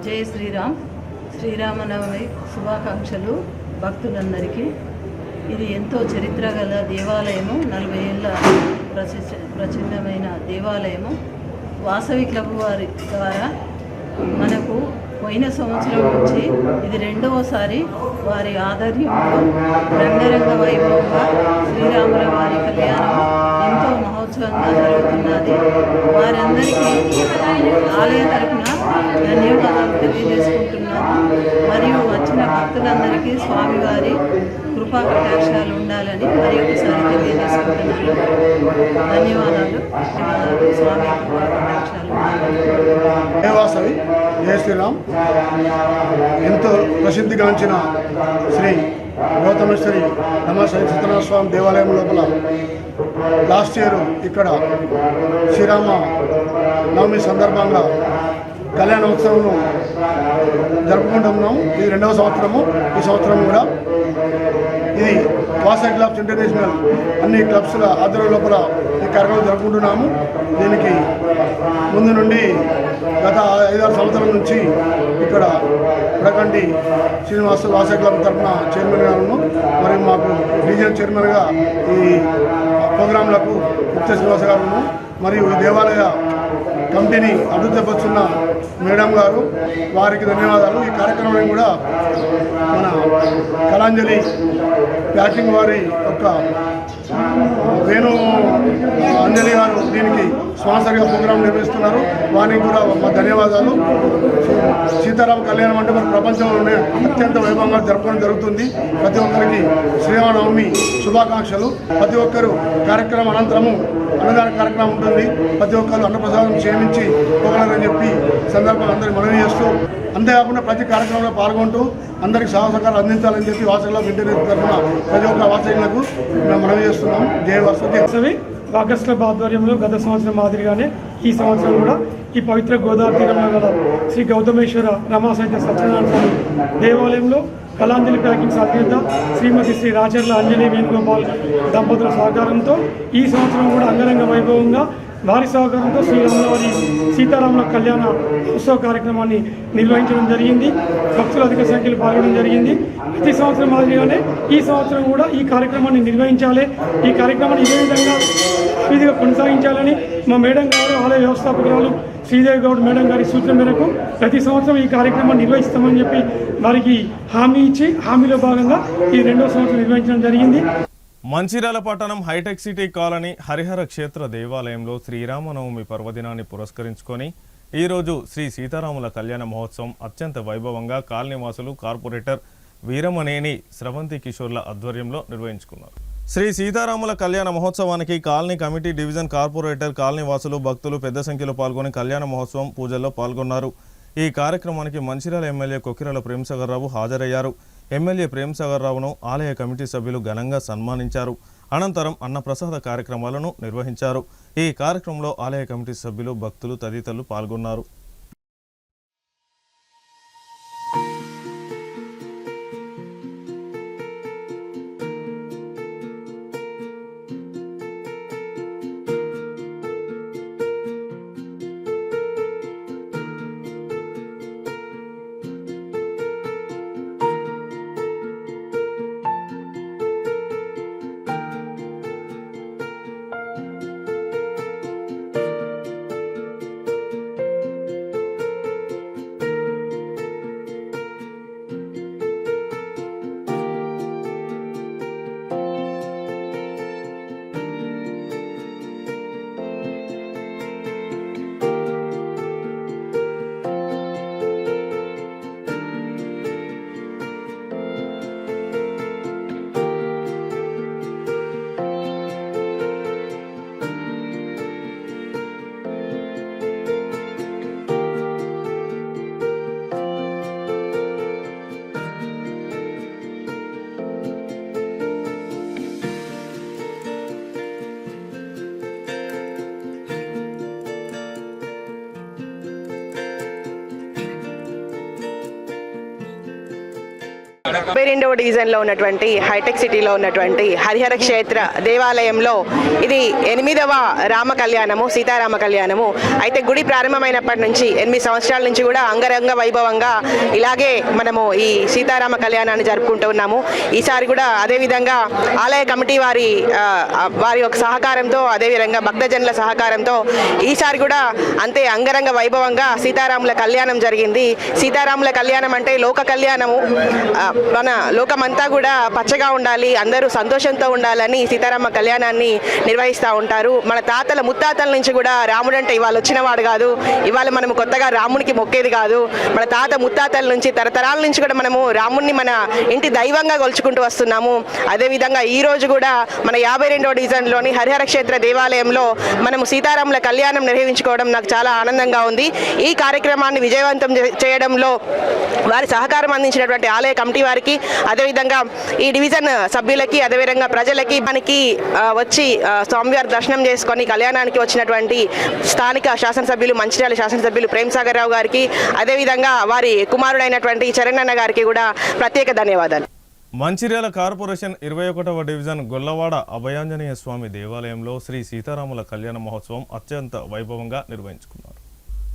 జై శ్రీరామ్. శ్రీరామనవమి శుభాకాంక్షలు భక్తులందరికీ. ఇది ఎంతో చరిత్ర గల దేవాలయము, 40 ఏళ్ళ ప్రసిద్ధమైన దేవాలయము. వాసవి క్లబ్ వారి ద్వారా మనకు పోయిన సంవత్సరం నుంచి ఇది 2వసారి వారి ఆధ్వర్యంలో రంగరంగ వైభవంగా శ్రీరాముల వారి కళ్యాణం ఎంతో మహోత్సవంగా జరుగుతున్నది. వారందరికీ ఆలయ తరఫున ధన్యవాదాలు తెలియజేసుకుంటున్నాను. మరియు వచ్చిన భక్తులందరికీ స్వామివారి కృపా కటాక్షాలు ఉండాలని మరి ఒకసారి తెలియజేసుకుంటున్నాను. ధన్యవాదాలు. స్వామి కృపా కటాక్షాలు. దేవాసవి జయ శ్రీరామ్. ఎంతో ప్రసిద్ధిగాంచిన శ్రీ గౌతమేశ్వరి రమా సత్యనారాయణ స్వామి దేవాలయం లోపల లాస్ట్ ఇయర్ ఇక్కడ శ్రీరామ నవమి సందర్భంగా కళ్యాణోత్సవం జరుపుకుంటున్నాం. ఇది 2వ సంవత్సరము. ఈ సంవత్సరం కూడా ఇది వాసవి క్లబ్స్ ఇంటర్నేషనల్ అన్ని క్లబ్స్ల ఆధ్వర్యం లోపల ఈ కార్యక్రమం జరుపుకుంటున్నాము. దీనికి ముందు నుండి గత 5-6 సంవత్సరాల నుంచి ఇక్కడ ప్రకంటి శ్రీనివాస్ వాసవి క్లబ్ తరఫున చైర్మన్ గారు, మరియు మాకు రీజియనల్ చైర్మన్గా ఈ ప్రోగ్రాంలకు ముక్త శ్రీనివాస గారు, మరియు ఈ దేవాలయ కమిటీని అభివృద్ధిపరుచున్న మేడం గారు, వారికి ధన్యవాదాలు. ఈ కార్యక్రమాన్ని కూడా మన కళాంజలి ప్యాకింగ్ వారి యొక్క వేణు అంజలి గారు దీనికి స్పాన్సర్గా ప్రోగ్రాం నిర్వహిస్తున్నారు. వారికి కూడా మా ధన్యవాదాలు. సీతారామ కళ్యాణం అంటే మన ప్రపంచంలోనే అత్యంత వైభవంగా జరపడం జరుగుతుంది. ప్రతి ఒక్కరికి శ్రీరామనవమి శుభాకాంక్షలు. ప్రతి ఒక్కరు కార్యక్రమం అనంతరము అన్నదాన కార్యక్రమం ఉంటుంది. ప్రతి ఒక్కరు అన్నప్రసాదం క్షేమించి పోగలరని చెప్పి సందర్భంగా అందరికీ మనవి చేస్తూ, అంతేకాకుండా ప్రతి కార్యక్రమంలో పాల్గొంటూ అందరికి సహకారాలు అందించాలని చెప్పి వాసవిలో ఇంటర్వ్యూ తరఫున ప్రతి ఒక్క వాసవిలకు మేము మనవి చేస్తున్నాం. జయ వాసవి. వాకర్స్ క్లబ్ ఆధ్వర్యంలో గత సంవత్సరం మాదిరిగానే ఈ సంవత్సరం కూడా ఈ పవిత్ర గోదావరి తీరంలో గల శ్రీ గౌతమేశ్వర రమాసహిత సత్యనారాయణ స్వామి దేవాలయంలో కళాంజలి ప్యాకింగ్స్ అధినేత శ్రీమతి శ్రీ రాచర్ల అంజలి వేణుగోపాల్ దంపతుల సహకారంతో ఈ సంవత్సరం కూడా అంగరంగ వైభవంగా వారి సహకారంతో శ్రీరాములవారి సీతారాముల కళ్యాణ ఉత్సవ కార్యక్రమాన్ని నిర్వహించడం జరిగింది. భక్తులు అధిక సంఖ్యలో పాల్గొనడం జరిగింది. ప్రతి సంవత్సరం మాదిరిగానే ఈ సంవత్సరం కూడా ఈ కార్యక్రమాన్ని నిర్వహించాలి, ఈ కార్యక్రమాన్ని ఇదే విధిగా కొనసాగించాలని మా మేడం గారు ఆలయ వ్యవస్థాపకురాలు శ్రీదేవి గౌడ్ మేడం గారి సూచన మేరకు ప్రతి సంవత్సరం ఈ కార్యక్రమాన్ని నిర్వహిస్తామని చెప్పి వారికి హామీ ఇచ్చి హామీలో భాగంగా ఈ 2వ సంవత్సరం నిర్వహించడం జరిగింది. మంచిర్యాల పట్టణం హైటెక్ సిటీ కాలనీ హరిహర క్షేత్ర దేవాలయంలో శ్రీరామనవమి పర్వదినాన్ని పురస్కరించుకొని ఈరోజు శ్రీ సీతారాముల కళ్యాణ మహోత్సవం అత్యంత వైభవంగా కాలనీవాసులు కార్పొరేటర్ వీరమనేని స్రవంతి కిషోర్ల ఆధ్వర్యంలో నిర్వహించుకున్నారు. శ్రీ సీతారాముల కళ్యాణ మహోత్సవానికి కాలనీ కమిటీ, డివిజన్ కార్పొరేటర్, కాలనీవాసులు, భక్తులు పెద్ద సంఖ్యలో పాల్గొని కళ్యాణ మహోత్సవం పూజల్లో పాల్గొన్నారు. ఈ కార్యక్రమానికి మంచిర్యాల ఎమ్మెల్యే కొక్కిరాల ప్రేమసాగర్ రావు హాజరయ్యారు. ఎమ్మెల్యే ప్రేమసాగర్ రావును ఆలయ కమిటీ సభ్యులు ఘనంగా సన్మానించారు. అనంతరం అన్నప్రసాద కార్యక్రమాలను నిర్వహించారు. ఈ కార్యక్రమంలో ఆలయ కమిటీ సభ్యులు, భక్తులు తదితరులు పాల్గొన్నారు. రెండవ డివిజన్లో ఉన్నటువంటి హైటెక్ సిటీలో ఉన్నటువంటి హరిహర క్షేత్ర దేవాలయంలో ఇది 8వ రామ కళ్యాణము, సీతారామ కళ్యాణము. అయితే గుడి ప్రారంభమైనప్పటి నుంచి 8 సంవత్సరాల నుంచి కూడా అంగరంగ వైభవంగా ఇలాగే మనము ఈ సీతారామ కళ్యాణాన్ని జరుపుకుంటూ ఉన్నాము. ఈసారి కూడా అదేవిధంగా ఆలయ కమిటీ వారి యొక్క సహకారంతో, అదేవిధంగా భక్తజనుల సహకారంతో ఈసారి కూడా అంతే అంగరంగ వైభవంగా సీతారాముల కళ్యాణం జరిగింది. సీతారాముల కళ్యాణం అంటే లోక కళ్యాణము. మన లోకమంతా కూడా పచ్చగా ఉండాలి, అందరూ సంతోషంతో ఉండాలని సీతారామ కళ్యాణాన్ని నిర్వహిస్తూ ఉంటారు. మన తాతల ముత్తాతల నుంచి కూడా రాముడు అంటే ఇవాళ వచ్చినవాడు కాదు, ఇవాళ మనం కొత్తగా రామునికి మొక్కేది కాదు. మన తాత ముత్తాతల నుంచి, తరతరాల నుంచి కూడా మనము రాముడిని మన ఇంటి దైవంగా కొలుచుకుంటూ వస్తున్నాము. అదేవిధంగా ఈ రోజు కూడా మన 52వ డివిజన్లోని హరిహర క్షేత్ర దేవాలయంలో మనము సీతారాముల కళ్యాణం నిర్వహించుకోవడం నాకు చాలా ఆనందంగా ఉంది. ఈ కార్యక్రమాన్ని విజయవంతం చేయడంలో వారి సహకారం అందించినటువంటి ఆలయ కమిటీ వారికి, అదేవిధంగా ఈ డివిజన్ సభ్యులకి, అదేవిధంగా ప్రజలకి మనకి వచ్చి స్వామివారి దర్శనం చేసుకొని కళ్యాణానికి వచ్చినటువంటి స్థానిక శాసనసభ్యులు, మంచిర్యాల శాసనసభ్యులు ప్రేమసాగర్ రావు గారికి, అదేవిధంగా వారి కుమారుడైనటువంటి చరణ్ అన్న గారికి కూడా ప్రత్యేక ధన్యవాదాలు. మంచిర్యాల కార్పొరేషన్ 21వ డివిజన్ గొల్లవాడ అభయాంజనేయ స్వామి దేవాలయంలో శ్రీ సీతారాముల కళ్యాణ మహోత్సవం అత్యంత వైభవంగా నిర్వహించుకున్నారు.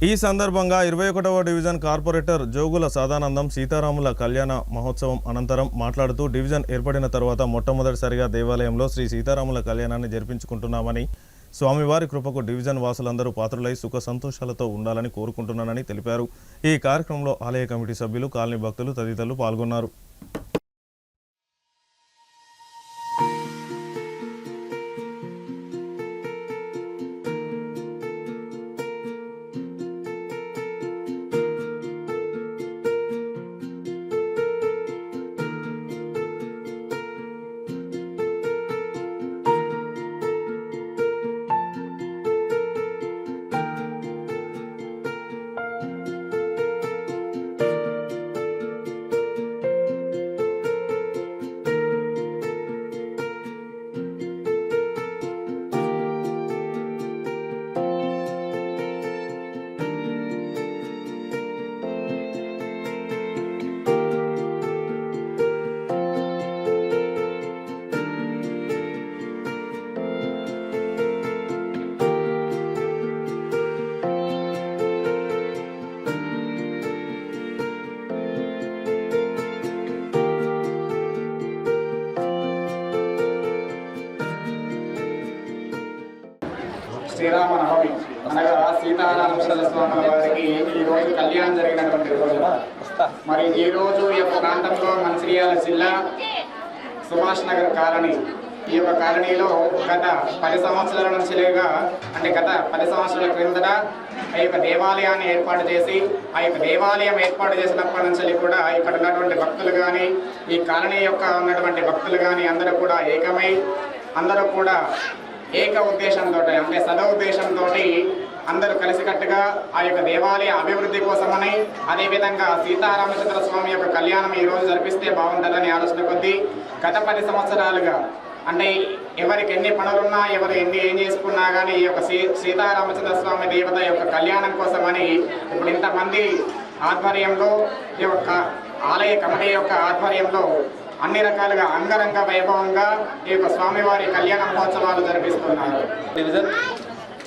ఈ సందర్భంగా 21వ డివిజన్ కార్పొరేటర్ జోగుల సదానందం సీతారాముల కళ్యాణ మహోత్సవం అనంతరం మాట్లాడుతూ, డివిజన్ ఏర్పడిన తర్వాత మొట్టమొదటిసారిగా దేవాలయంలో శ్రీ సీతారాముల కళ్యాణాన్ని జరిపించుకుంటున్నామని, స్వామివారి కృపకు డివిజన్ వాసులందరూ పాత్రులై సుఖ సంతోషాలతో ఉండాలని కోరుకుంటున్నానని తెలిపారు. ఈ కార్యక్రమంలో ఆలయ కమిటీ సభ్యులు, కాలనీ భక్తులు తదితరులు పాల్గొన్నారు. స్వామి అనగా సీతారామచంద్ర స్వామి వారికి ఈ రోజు కళ్యాణం జరిగినటువంటి రోజు. మరి ఈ రోజు ఈ యొక్క ప్రాంతంలో మంచిర్యాల జిల్లా సుభాష్ నగర్ కాలనీ, ఈ యొక్క కాలనీలో గత 10 సంవత్సరాల నుంచి గత 10 సంవత్సరాల క్రిందట ఆ యొక్క దేవాలయాన్ని ఏర్పాటు చేసి, ఆ యొక్క దేవాలయం ఏర్పాటు చేసినప్పటి నుంచి కూడా ఇక్కడ ఉన్నటువంటి భక్తులు కానీ, ఈ కాలనీ యొక్క ఉన్నటువంటి భక్తులు కానీ అందరూ కూడా ఏకమై, అందరూ కూడా ఏక ఉద్దేశంతో అంటే సదుద్దేశంతో అందరూ కలిసికట్టుగా ఆ యొక్క దేవాలయ అభివృద్ధి కోసమని, అదేవిధంగా సీతారామచంద్ర స్వామి యొక్క కళ్యాణం ఈ రోజు జరిపిస్తే బాగుంటుందని ఆలోచన కొద్దీ గత 10 సంవత్సరాలుగా అంటే ఎవరికి ఎన్ని పనులున్నా, ఎవరు ఏం చేసుకున్నా కానీ ఈ యొక్క సీతారామచంద్ర స్వామి దేవత యొక్క కళ్యాణం కోసమని ఇప్పుడు ఇంతమంది ఆధ్వర్యంలో, ఈ యొక్క ఆలయ కమిటీ యొక్క ఆధ్వర్యంలో అన్ని రకాలుగా అంగరంగ వైభవంగా ఈ యొక్క స్వామివారి కళ్యాణ మహోత్సవాలు జరిపిస్తున్నారు. డివిజన్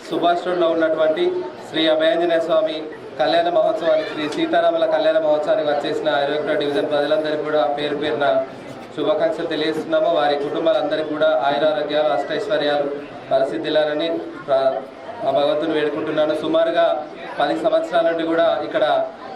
సుభాష్ రోడ్లో ఉన్నటువంటి శ్రీ అభయాంజనేయ స్వామి కళ్యాణ మహోత్సవానికి, శ్రీ సీతారాముల కళ్యాణ మహోత్సవానికి వచ్చేసిన 21వ డివిజన్ ప్రజలందరికీ కూడా పేరు పేరున శుభాకాంక్షలు తెలియజేస్తున్నాము. వారి కుటుంబాలందరికీ కూడా ఆయురారోగ్యాలు, అష్టైశ్వర్యాలు పరిసిద్ధిలారని ఆ భగవంతుని వేడుకుంటున్నాను. సుమారుగా 10 సంవత్సరాల నుండి కూడా ఇక్కడ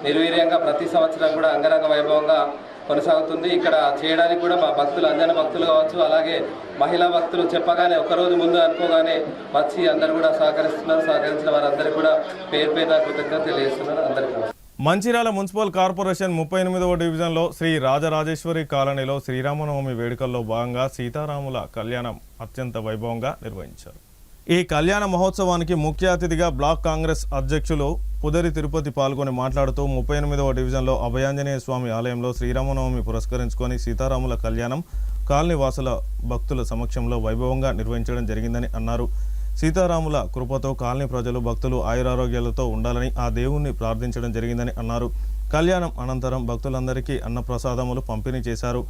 నిర్వీర్యంగా ప్రతి సంవత్సరం కూడా అంగరంగ వైభవంగా కొనసాగుతుంది. ఇక్కడ చేయడానికి కూడా మా భక్తులు, అంజన భక్తులు కావచ్చు, అలాగే మహిళా భక్తులు చెప్పగానే ఒకరోజు ముందు అనుకోగానే వచ్చి అందరూ కూడా సహకరిస్తున్నారు. సహకరించిన వారందరికీ కూడా పేరు పేరున కృతజ్ఞత తెలియజేస్తున్నారు. అందరికీ మంచిర్యాల మున్సిపల్ కార్పొరేషన్ 38వ డివిజన్లో శ్రీ రాజరాజేశ్వరి కాలనీలో శ్రీరామనవమి వేడుకల్లో భాగంగా సీతారాముల కళ్యాణం అత్యంత వైభవంగా నిర్వహించారు. ఈ కళ్యాణ మహోత్సవానికి ముఖ్య అతిథిగా బ్లాక్ కాంగ్రెస్ అధ్యక్షులు పుదరి తిరుపతి పాల్గొని మాట్లాడుతూ 38వ డివిజన్లో అభయాంజనేయ స్వామి ఆలయంలో శ్రీరామనవమి పురస్కరించుకొని సీతారాముల కళ్యాణం కాలనీ వాసుల భక్తుల సమక్షంలో వైభవంగా నిర్వహించడం జరిగిందని అన్నారు. సీతారాముల కృపతో కాలనీ ప్రజలు, భక్తులు ఆయురారోగ్యాలతో ఉండాలని ఆ దేవుణ్ణి ప్రార్థించడం జరిగిందని అన్నారు. కళ్యాణం అనంతరం భక్తులందరికీ అన్నప్రసాదములు పంపిణీ చేశారు.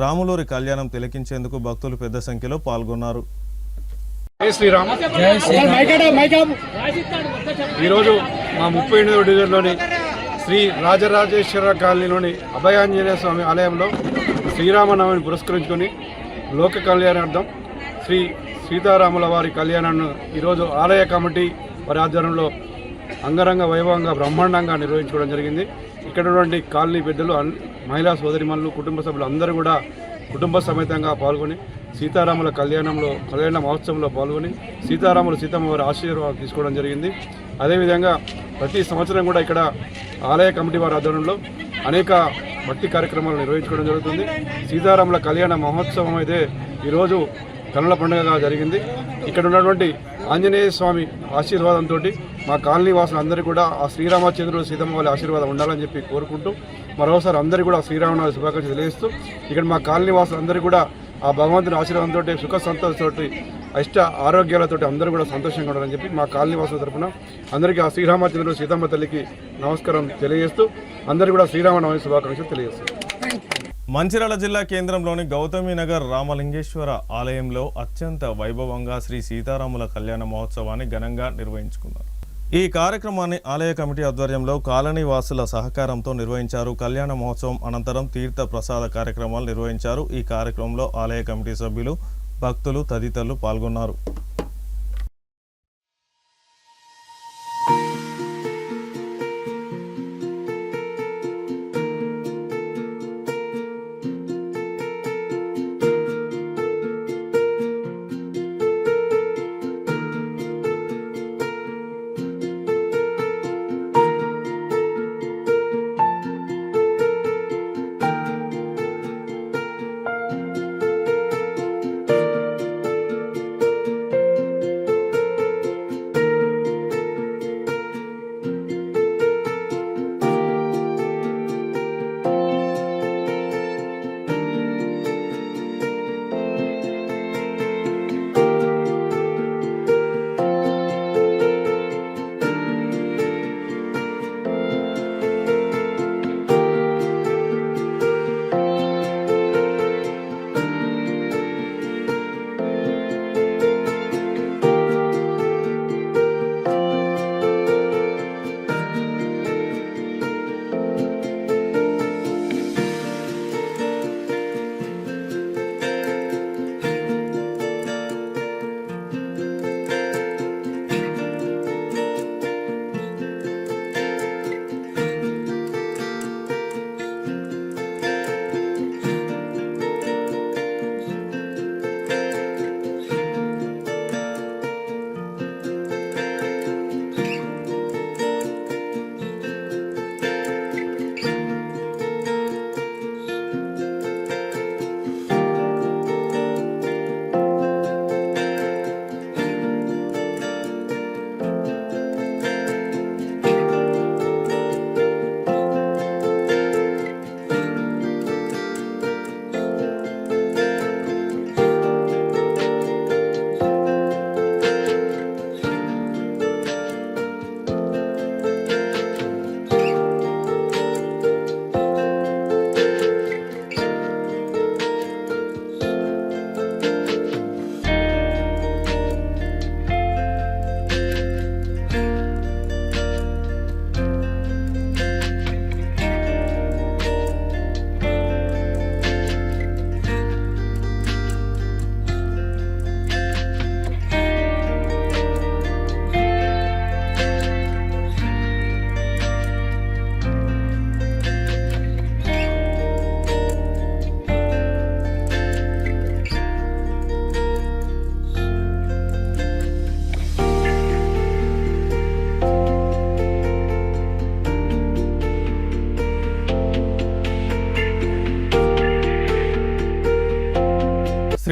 రాములూరి కళ్యాణం తిలకించేందుకు భక్తులు పెద్ద సంఖ్యలో పాల్గొన్నారు. ఈరోజు మా 38వ డివిజన్లోని శ్రీ రాజరాజేశ్వర కాలనీలోని అభయాంజనేయ స్వామి ఆలయంలో శ్రీరామనవమిని పురస్కరించుకొని లోక కళ్యాణార్థం శ్రీ సీతారాముల వారి కళ్యాణాన్ని ఈరోజు ఆలయ కమిటీ వారి ఆధ్వర్యంలో అంగరంగ వైభవంగా బ్రహ్మాండంగా నిర్వహించుకోవడం జరిగింది. ఇక్కడ ఉన్నటువంటి కాలనీ పెద్దలు, మహిళా సోదరిమణులు, కుటుంబ సభ్యులు అందరూ కూడా కుటుంబ సమేతంగా పాల్గొని సీతారాముల కళ్యాణ మహోత్సవంలో పాల్గొని సీతారాములు సీతమ్మ వారి ఆశీర్వాదం తీసుకోవడం జరిగింది. అదేవిధంగా ప్రతి సంవత్సరం కూడా ఇక్కడ ఆలయ కమిటీ వారి ఆధ్వర్యంలో అనేక భక్తి కార్యక్రమాలు నిర్వహించుకోవడం జరుగుతుంది. సీతారాముల కళ్యాణ మహోత్సవం అయితే ఈరోజు కన్నుల పండుగగా జరిగింది. ఇక్కడ ఉన్నటువంటి ఆంజనేయ స్వామి ఆశీర్వాదంతో మా కాలనీ వాసులందరూ కూడా ఆ శ్రీరామచంద్రుడు సీతమ్మ వారి ఆశీర్వాదం ఉండాలని చెప్పి కోరుకుంటూ మరోసారి అందరూ కూడా శ్రీరామనవమి శుభాకాంక్షలు తెలియజేస్తూ ఇక్కడ మా కాలనీ వాసులందరూ కూడా ఆ భగవంతుని ఆశీర్వాదంతో సుఖ సంతోషంతో ఇష్ట ఆరోగ్యాలతో అందరూ కూడా సంతోషంగా ఉండాలని చెప్పి మా కాలనీ వాసుల తరఫున అందరికీ ఆ శ్రీరామచంద్రుడు సీతమ్మ తల్లికి నమస్కారం తెలియజేస్తూ అందరూ కూడా శ్రీరామనవమి శుభాకాంక్షలు తెలియజేస్తారు. మంచిర్యాల జిల్లా కేంద్రంలోని గౌతమీనగర్ రామలింగేశ్వర ఆలయంలో అత్యంత వైభవంగా శ్రీ సీతారాముల కళ్యాణ మహోత్సవాన్ని ఘనంగా నిర్వహించుకున్నారు. ఈ కార్యక్రమాన్ని ఆలయ కమిటీ ఆధ్వర్యంలో కాలనీ వాసుల సహకారంతో నిర్వహించారు. కళ్యాణ మహోత్సవం అనంతరం తీర్థ ప్రసాద కార్యక్రమాలు నిర్వహించారు. ఈ కార్యక్రమంలో ఆలయ కమిటీ సభ్యులు, భక్తులు తదితరులు పాల్గొన్నారు.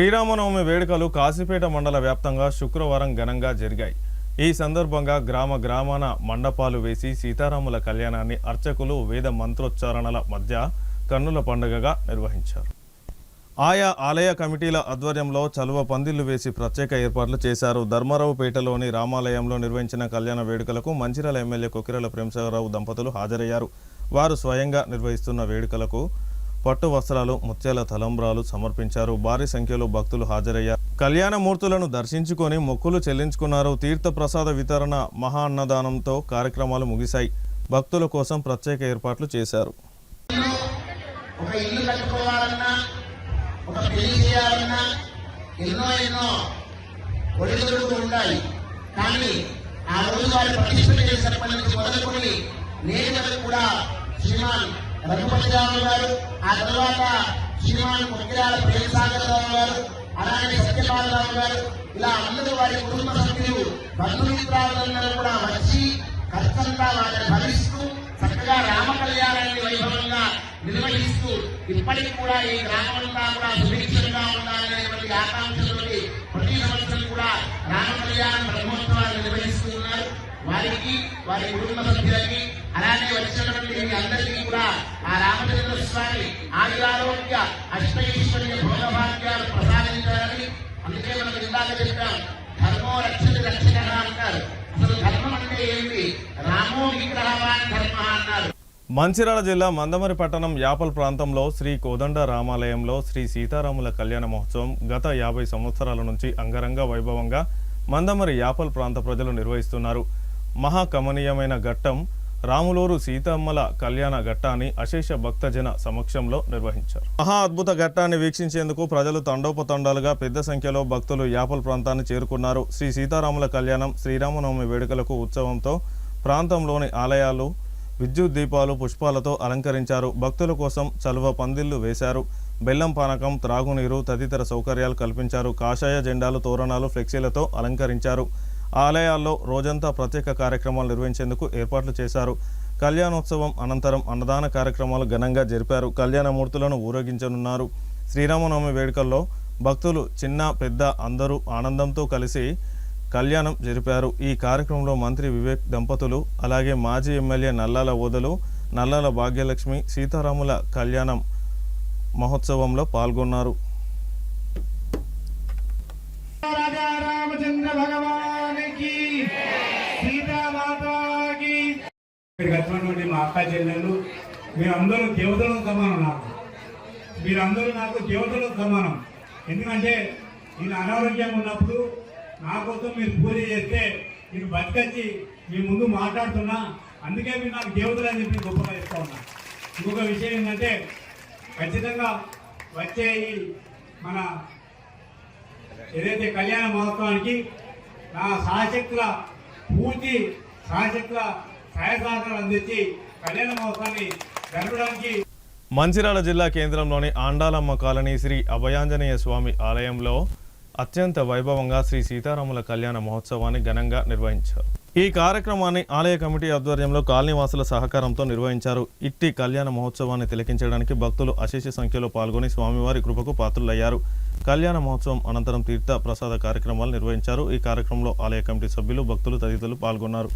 శ్రీరామనవమి వేడుకలు కాశీపేట మండల వ్యాప్తంగా శుక్రవారం ఘనంగా జరిగాయి. ఈ సందర్భంగా గ్రామాన మండపాలు వేసి సీతారాముల కళ్యాణాన్ని అర్చకులు వేద మంత్రోచ్చారణల మధ్య కన్నుల పండుగగా నిర్వహించారు. ఆయా ఆలయ కమిటీల ఆధ్వర్యంలో చలువ పందిళ్లు వేసి ప్రత్యేక ఏర్పాట్లు చేశారు. ధర్మారావుపేటలోని రామాలయంలో నిర్వహించిన కళ్యాణ వేడుకలకు మంచిర్యాల ఎమ్మెల్యే కొకిరెల ప్రేమసాగరరావు దంపతులు హాజరయ్యారు. వారు స్వయంగా నిర్వహిస్తున్న వేడుకలకు పట్టు వస్త్రాలు, ముత్యాల తలంబ్రాలు సమర్పించారు. భారీ సంఖ్యలో భక్తులు హాజరయ్యారు. కళ్యాణమూర్తులను దర్శించుకొని మొక్కులు చెల్లించుకున్నారు. తీర్థ ప్రసాద వితరణ, మహా అన్నదానంతో కార్యక్రమాలు ముగిశాయి. భక్తుల కోసం ప్రత్యేక ఏర్పాట్లు చేశారు. ఒక ఇల్లు కట్టుకోవాలన్నా, ఒక పెళ్లి చేయాలన్నా ఎన్నో ఒడిదుడుకులు ఉంటాయి. కానీ ఆ రోజు వారి ప్రతిష్ఠ చేసినప్పటి నుంచి మొదలుకొని నేటి వరకు కూడా శ్రీమాన్ రఘుపతి రావు గారు, ఆ తర్వాత శ్రీమాన్ కొక్కిరాల ప్రేమసాగరరావు గారు, అలానే సత్యపాలరావు గారు, ఇలా అందరూ వారి కుటుంబ సభ్యులు బంధుమిత్రాలందరూ కూడా వచ్చి ఖర్చంతా వారిని భరిస్తూ చక్కగా రామ కళ్యాణాన్ని వైభవంగా నిర్వహిస్తూ ఇప్పటికి కూడా ఈ గ్రామమంతా కూడా సుభిక్షంగా ఉండాలనేటువంటి ఆకాంక్షతోటి ప్రతి సంవత్సరం కూడా రామ కళ్యాణ బ్రహ్మోత్సవాలు నిర్వహిస్తూ ఉన్నారు. వారికి, వారి కుటుంబ సభ్యులకి, అలానే వచ్చినటువంటి మీ అందరికీ కూడా ఆ రామచంద్ర స్వామి ఆయురారోగ్య అష్టైశ్వర్య భోగభాగ్యాలు ప్రసాదించాలని. అందుకే మనం ఇందాక చెప్పాం, ధర్మో రక్షతి రక్షణ అంటారు. అసలు ధర్మం అంటే ఏమిటి? రామో విగ్రహవాన్ ధర్మ అన్నారు. మంచిర్యాల జిల్లా మందమరి పట్టణం యాపల్ ప్రాంతంలో శ్రీ కోదండ రామాలయంలో శ్రీ సీతారాముల కళ్యాణ మహోత్సవం గత 50 సంవత్సరాల నుంచి అంగరంగ వైభవంగా మందమరి యాపల్ ప్రాంత ప్రజలు నిర్వహిస్తున్నారు. మహాకమనీయమైన ఘట్టం రాములూరు సీతమ్మల కళ్యాణ ఘట్టాన్ని అశేష భక్తజన సమక్షంలో నిర్వహించారు. మహా అద్భుత ఘట్టాన్ని వీక్షించేందుకు ప్రజలు తండోపతండాలుగా పెద్ద సంఖ్యలో భక్తులు యాపల్ ప్రాంతాన్ని చేరుకున్నారు. శ్రీ సీతారాముల కళ్యాణం, శ్రీరామనవమి వేడుకలకు ఉత్సవంతో ప్రాంతంలోని ఆలయాలు విద్యుత్ దీపాలు, పుష్పాలతో అలంకరించారు. భక్తుల కోసం చలువ పందిళ్లు వేశారు. బెల్లం పానకం, త్రాగునీరు తదితర సౌకర్యాలు కల్పించారు. కాషాయ జెండాలు, తోరణాలు, ఫ్లెక్సీలతో అలంకరించారు. ఆలయాల్లో రోజంతా ప్రత్యేక కార్యక్రమాలు నిర్వహించేందుకు ఏర్పాట్లు చేశారు. కళ్యాణోత్సవం అనంతరం అన్నదాన కార్యక్రమాలు ఘనంగా జరిపారు. కళ్యాణమూర్తులను ఊరేగించనున్నారు. శ్రీరామనవమి వేడుకల్లో భక్తులు చిన్న పెద్ద అందరూ ఆనందంతో కలిసి కళ్యాణం జరిపారు. ఈ కార్యక్రమంలో మంత్రి వివేక్ దంపతులు, అలాగే మాజీ ఎమ్మెల్యే నల్లాల ఓదలు, నల్లాల భాగ్యలక్ష్మి సీతారాముల కళ్యాణం మహోత్సవంలో పాల్గొన్నారు. మా అక్క చెల్లెళ్ళు మీరందరూ దేవతలకు సమానం. మీరందరూ నాకు దేవతలకు సమానం. ఎందుకంటే నేను అనారోగ్యంగా ఉన్నప్పుడు నా కోసం మీరు పూజ చేస్తే నేను బతికొచ్చి మీ ముందు మాట్లాడుతున్నా. అందుకే మీరు నాకు దేవతలు అని చెప్పి గొప్పగా ఇస్తూ ఉన్నా. ఇంకొక విషయం ఏంటంటే, ఖచ్చితంగా వచ్చే ఈ మన ఏదైతే కళ్యాణ మహోత్సవానికి నా సాయశక్తుల పూర్తి సాయశక్తుల సహాయ సహకారాలు అందించి కళ్యాణ మహోత్సవాన్ని జరపడానికి మంచిర్యాల జిల్లా కేంద్రంలోని ఆండాలమ్మ కాలనీ శ్రీ అభయాంజనేయ స్వామి ఆలయంలో అత్యంత వైభవంగా శ్రీ సీతారాముల కళ్యాణ మహోత్సవాన్ని ఘనంగా నిర్వహించారు. ఈ కార్యక్రమాన్ని ఆలయ కమిటీ ఆధ్వర్యంలో కాలనీవాసుల సహకారంతో నిర్వహించారు. ఇట్టి కళ్యాణ మహోత్సవాన్ని తిలకించడానికి భక్తులు అశేష సంఖ్యలో పాల్గొని స్వామివారి కృపకు పాత్రులయ్యారు. కళ్యాణ మహోత్సవం అనంతరం తీర్థ ప్రసాద కార్యక్రమాలు నిర్వహించారు. ఈ కార్యక్రమంలో ఆలయ కమిటీ సభ్యులు, భక్తులు తదితరులు పాల్గొన్నారు.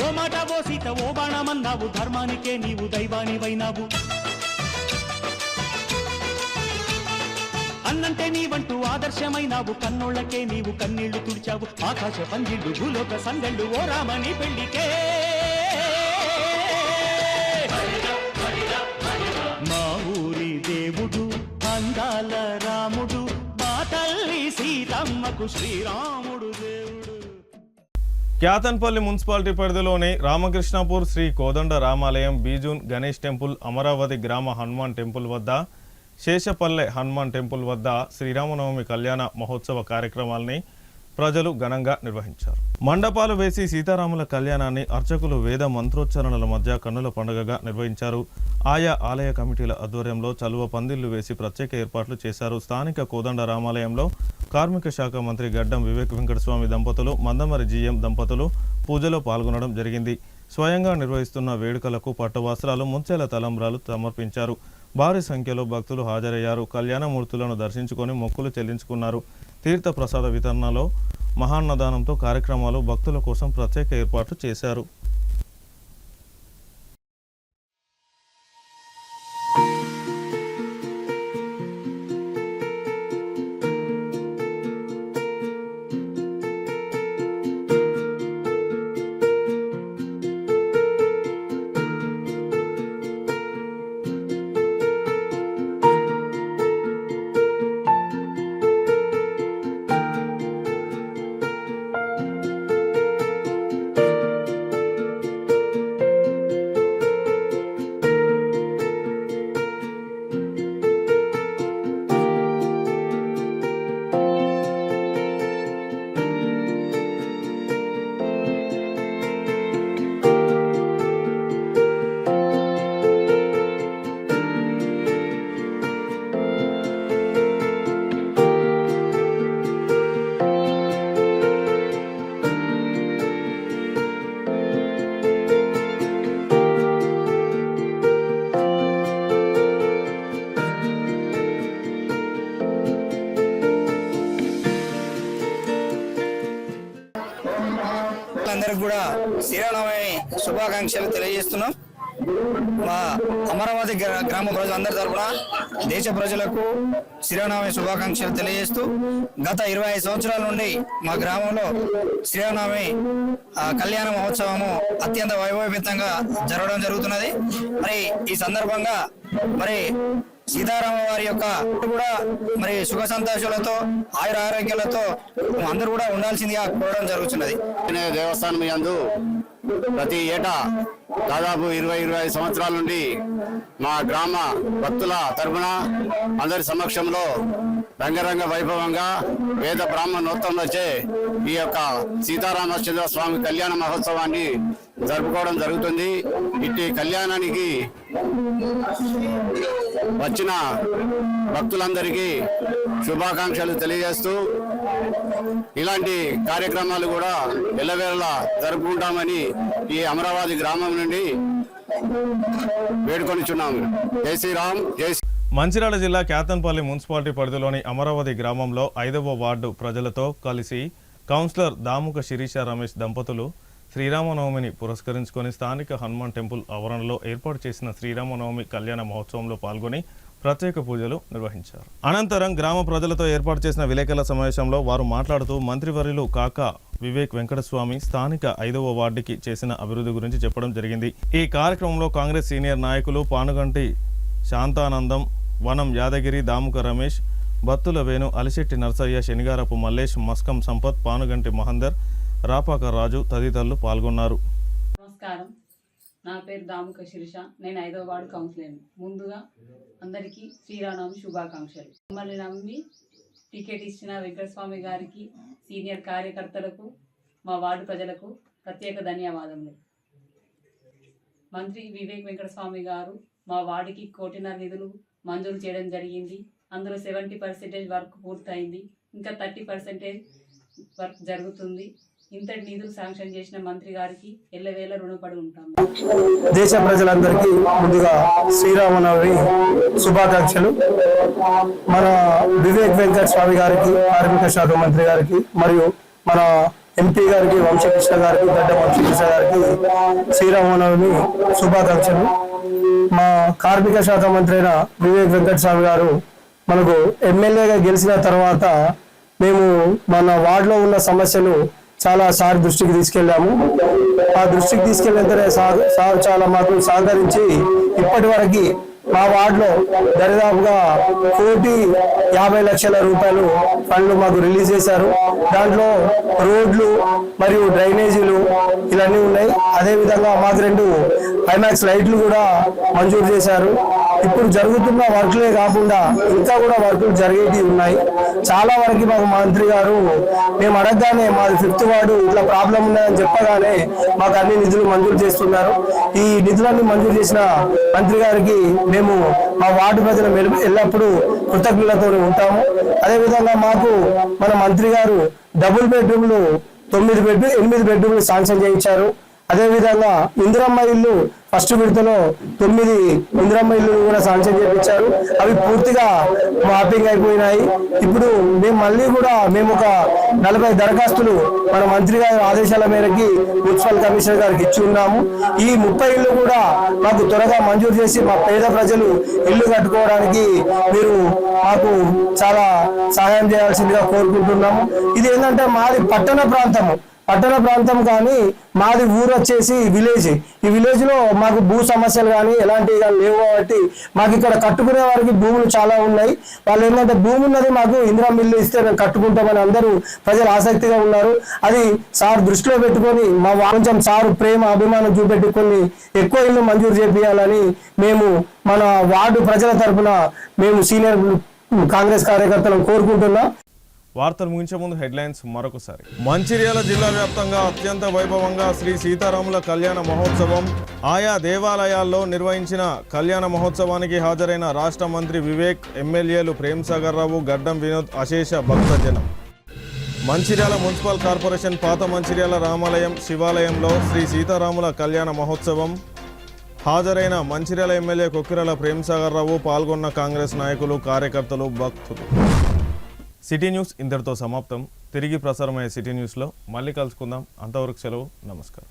ఓ మాట ఓ సీత ఓ బాణమన్నావు, ధర్మానికే నీవు దైవానివైనావు. అన్నంటే నీవంటూ ఆదర్శమైనావు, కన్నోళ్లకే నీవు కన్నీళ్లు తుడిచావు. ఆకాశ పందిళ్ళు, భూలోక సందళ్ళు, ఓ రామని పెళ్లికే. మా ఊరి దేవుడు అందాల రాముడు, మా తల్లి సీతమ్మకు శ్రీరాముడు దేవుడు. క్యాతన్పల్లి మున్సిపాలిటీ పరిధిలోని రామకృష్ణాపూర్ శ్రీ కోదండ రామాలయం, బీజూన్ గణేష్ టెంపుల్, అమరావతి గ్రామ హనుమాన్ టెంపుల్ వద్ద, శేషపల్లె హనుమాన్ టెంపుల్ వద్ద శ్రీరామనవమి కళ్యాణ మహోత్సవ కార్యక్రమాల్ని ప్రజలు ఘనంగా నిర్వహించారు. మండపాలు వేసి సీతారాముల కళ్యాణాన్ని అర్చకులు వేద మంత్రోచ్చరణల మధ్య కన్నుల పండుగగా నిర్వహించారు. ఆయా ఆలయ కమిటీల ఆధ్వర్యంలో చలువ పందిళ్లు వేసి ప్రత్యేక ఏర్పాట్లు చేశారు. స్థానిక కోదండ రామాలయంలో కార్మిక శాఖ మంత్రి గడ్డం వివేక్ వెంకటస్వామి దంపతులు, మందమరి జీఎం దంపతులు, పూజలో పాల్గొనడం జరిగింది. స్వయంగా నిర్వహిస్తున్న వేడుకలకు పట్టువస్త్రాలు, ముంచెల తలంబ్రాలు సమర్పించారు. భారీ సంఖ్యలో భక్తులు హాజరయ్యారు. కళ్యాణమూర్తులను దర్శించుకొని మొక్కులు చెల్లించుకున్నారు. తీర్థ ప్రసాద వితరణలో మహాన్నదానంతో కార్యక్రమాలు భక్తుల కోసం ప్రత్యేక ఏర్పాట్లు చేశారు. అందరికి కూడా శ్రీరామనవమి శుభాకాంక్షలు తెలియజేస్తున్నాం. మా అమరావతి గ్రామ ప్రజలందరి తరఫున దేశ ప్రజలకు శ్రీరామనవమి శుభాకాంక్షలు తెలియజేస్తూ గత 25 సంవత్సరాల నుండి మా గ్రామంలో శ్రీరామనవమి కళ్యాణ మహోత్సవము అత్యంత వైభవపేతంగా జరగడం జరుగుతున్నది. మరి ఈ సందర్భంగా మరి సీతారామ వారి యొక్క కూడా మరి సుఖ సంతోషాలతో ఆయుర ఆరోగ్యాలతో అందరూ కూడా ఉండాల్సిందిగా కోరడం జరుగుతున్నది. దేవస్థానం యందు ప్రతి ఏటా దాదాపు 20-25 సంవత్సరాల నుండి మా గ్రామ భక్తుల తరఫున అందరి సమక్షంలో రంగరంగ వైభవంగా వేద బ్రాహ్మణోత్తములచే ఈ యొక్క సీతారామచంద్ర స్వామి కళ్యాణ మహోత్సవాన్ని జరుపుకోవడం జరుగుతుంది. ఇట్టి కళ్యాణానికి వచ్చిన భక్తులందరికీ శుభాకాంక్షలు తెలియజేస్తూ ఇలాంటి కార్యక్రమాలు కూడా ఎల్లవేళలా జరుపుకుంటామని ఈ అమరావతి గ్రామం నుండి వేడుకొనిచున్నాము. జై శ్రీరామ్, జై శ్రీ. మంచిర్యాల జిల్లా కేతన్పల్లి మున్సిపాలిటీ పరిధిలోని అమరావతి గ్రామంలో 5వ వార్డు ప్రజలతో కలిసి కౌన్సిలర్ దాముక శిరీష రమేష్ దంపతులు శ్రీరామనవమిని పురస్కరించుకొని స్థానిక హనుమాన్ టెంపుల్ ఆవరణలో ఏర్పాటు చేసిన శ్రీరామనవమి కళ్యాణ మహోత్సవంలో పాల్గొని ప్రత్యేక పూజలు నిర్వహించారు. అనంతరం గ్రామ ప్రజలతో ఏర్పాటు చేసిన విలేకరుల సమావేశంలో వారు మాట్లాడుతూ మంత్రివర్యులు కాకా వివేక్ వెంకటస్వామి స్థానిక 5వ వార్డుకి చేసిన అభివృద్ధి గురించి చెప్పడం జరిగింది. ఈ కార్యక్రమంలో కాంగ్రెస్ సీనియర్ నాయకులు పానుగంటి శాంతానందం, వనం యాదగిరి, దాముక రమేష్, బత్తుల వేణు, అలిశెట్టి నర్సయ్య, శనిగారపు మల్లేష్, మస్కం సంపత్, పానుగంటి మహందర్, రాపాక రాజు తదితరులు పాల్గొన్నారు. నమస్కారం, నా పేరు దాముక శిరీష. నేను 5వ వార్డు కౌన్సిలర్. ముందుగా అందరికీ శ్రీరామనవమి శుభాకాంక్షలు. మమ్మల్ని నమ్మి టికెట్ ఇచ్చిన వెంకటస్వామి గారికి, సీనియర్ కార్యకర్తలకు, మా వార్డు ప్రజలకు ప్రత్యేక ధన్యవాదములు. మంత్రి వివేక్ వెంకటస్వామి గారు మా వార్డుకి 1.5 కోటి నిధులు మంజూరు చేయడం జరిగింది. అందులో 70% వర్క్ పూర్తయింది. ఇంకా 30% వర్క్ జరుగుతుంది. ఇంతటి నిధులు శాంక్షన్ చేసిన మంత్రి గారికి ఎల్లవేళ రుణపడి ఉంటాము. దేశ ప్రజలందరికీ ముందుగా శ్రీరామనవమి శుభాకాంక్షలు. మన వివేక్ వెంకట స్వామి గారికి, కార్మిక శాఖ మంత్రి గారికి, మరియు మన ఎంపీ గారికి, వంశకృష్ణ గారికి, గడ్డ వంశకృష్ణ గారికి శ్రీరామనవమి శుభాకాంక్షలు. మా కార్మిక శాఖ మంత్రి అయిన వివేక్ వెంకట స్వామి గారు మనకు ఎమ్మెల్యేగా గెలిచిన తర్వాత మేము మన వార్డులో ఉన్న సమస్యలు చాలా సార్ దృష్టికి తీసుకెళ్ళాము. ఆ దృష్టికి తీసుకెళ్ళినంతనే సార్ చాలా మాకు సహకరించి ఇప్పటి వరకు మా వార్డులో దరిదాపుగా 1,50,00,000 రూపాయలు ఫండ్లు మాకు రిలీజ్ చేశారు. దాంట్లో రోడ్లు మరియు డ్రైనేజీలు ఇవన్నీ ఉన్నాయి. అదేవిధంగా మాకు 2 ఐమాక్స్ లైట్లు కూడా మంజూరు చేశారు. ఇప్పుడు జరుగుతున్న వర్క్లే కాకుండా ఇంకా కూడా వర్కులు జరిగేవి ఉన్నాయి. చాలా వరకు మాకు మంత్రి గారు మేము అడగగానే మాది 5th వార్డు ఇట్లా ప్రాబ్లం ఉన్నదని చెప్పగానే మాకు అన్ని నిధులు మంజూరు చేస్తున్నారు. ఈ నిధులన్నీ మంజూరు చేసిన మంత్రి గారికి మేము మా వార్డు ప్రజలు ఎల్లప్పుడూ కృతజ్ఞతతో ఉంటాము. అదేవిధంగా మాకు మన మంత్రి గారు డబుల్ బెడ్రూమ్లు 8 బెడ్రూమ్లు శాంక్షన్ చేయించారు. అదేవిధంగా ఇందిరమ్మ ఇల్లు ఫస్ట్ విడతలో 9 ఇందిరమ్మ ఇల్లు కూడా శాంక్షన్ చేయించారు. అవి పూర్తిగా మ్యాపింగ్ అయిపోయినాయి. ఇప్పుడు మేము ఒక 40 దరఖాస్తులు మన మంత్రి గారి ఆదేశాల మేరకి మున్సిపల్ కమిషనర్ గారికి ఇచ్చి ఉన్నాము. ఈ 30 ఇల్లు కూడా మాకు త్వరగా మంజూరు చేసి మా పేద ప్రజలు ఇల్లు కట్టుకోవడానికి మీరు మాకు చాలా సహాయం చేయాల్సిందిగా కోరుకుంటున్నాము. ఇది ఏంటంటే మాది పట్టణ ప్రాంతం కానీ మాది ఊరు వచ్చేసి విలేజ్. ఈ విలేజ్ లో మాకు భూ సమస్యలు కానీ ఎలాంటివి కానీ లేవు కాబట్టి మాకు ఇక్కడ కట్టుకునే వారికి భూములు చాలా ఉన్నాయి. వాళ్ళు ఏంటంటే భూమి ఉన్నది మాకు ఇందిరా మిల్లు ఇస్తే మేము కట్టుకుంటామని అందరూ ప్రజలు ఆసక్తిగా ఉన్నారు. అది సార్ దృష్టిలో పెట్టుకొని మా కొంచెం సారు ప్రేమ అభిమానం చూపెట్టుకొని ఎక్కువ ఇల్లు మంజూరు చేపియాలని మేము మన వార్డు ప్రజల తరఫున మేము సీనియర్ కాంగ్రెస్ కార్యకర్తలను కోరుకుంటున్నాం. వార్తలు ముగించే ముందు హెడ్లైన్స్ మరొకసారి. మంచిర్యాల జిల్లా వ్యాప్తంగా అత్యంత వైభవంగా శ్రీ సీతారాముల కళ్యాణ మహోత్సవం. ఆయా దేవాలయాల్లో నిర్వహించిన కళ్యాణ మహోత్సవానికి హాజరైన రాష్ట్ర మంత్రి వివేక్, ఎమ్మెల్యేలు ప్రేమ్సాగర్ రావు, గడ్డం వినోద్, అశేష భక్తజనం. మంచిర్యాల మున్సిపల్ కార్పొరేషన్ పాత మంచిర్యాల రామాలయం శివాలయంలో శ్రీ సీతారాముల కళ్యాణ మహోత్సవం. హాజరైన మంచిర్యాల ఎమ్మెల్యే కొక్కిరాల ప్రేమ్సాగర్ రావు, పాల్గొన్న కాంగ్రెస్ నాయకులు, కార్యకర్తలు, భక్తులు. సిటీ న్యూస్ ఇంతటితో సమాప్తం. తిరిగి ప్రసారమయ్యే సిటీ న్యూస్లో మళ్ళీ కలుసుకుందాం. అంతవరకు సెలవు. నమస్కారం.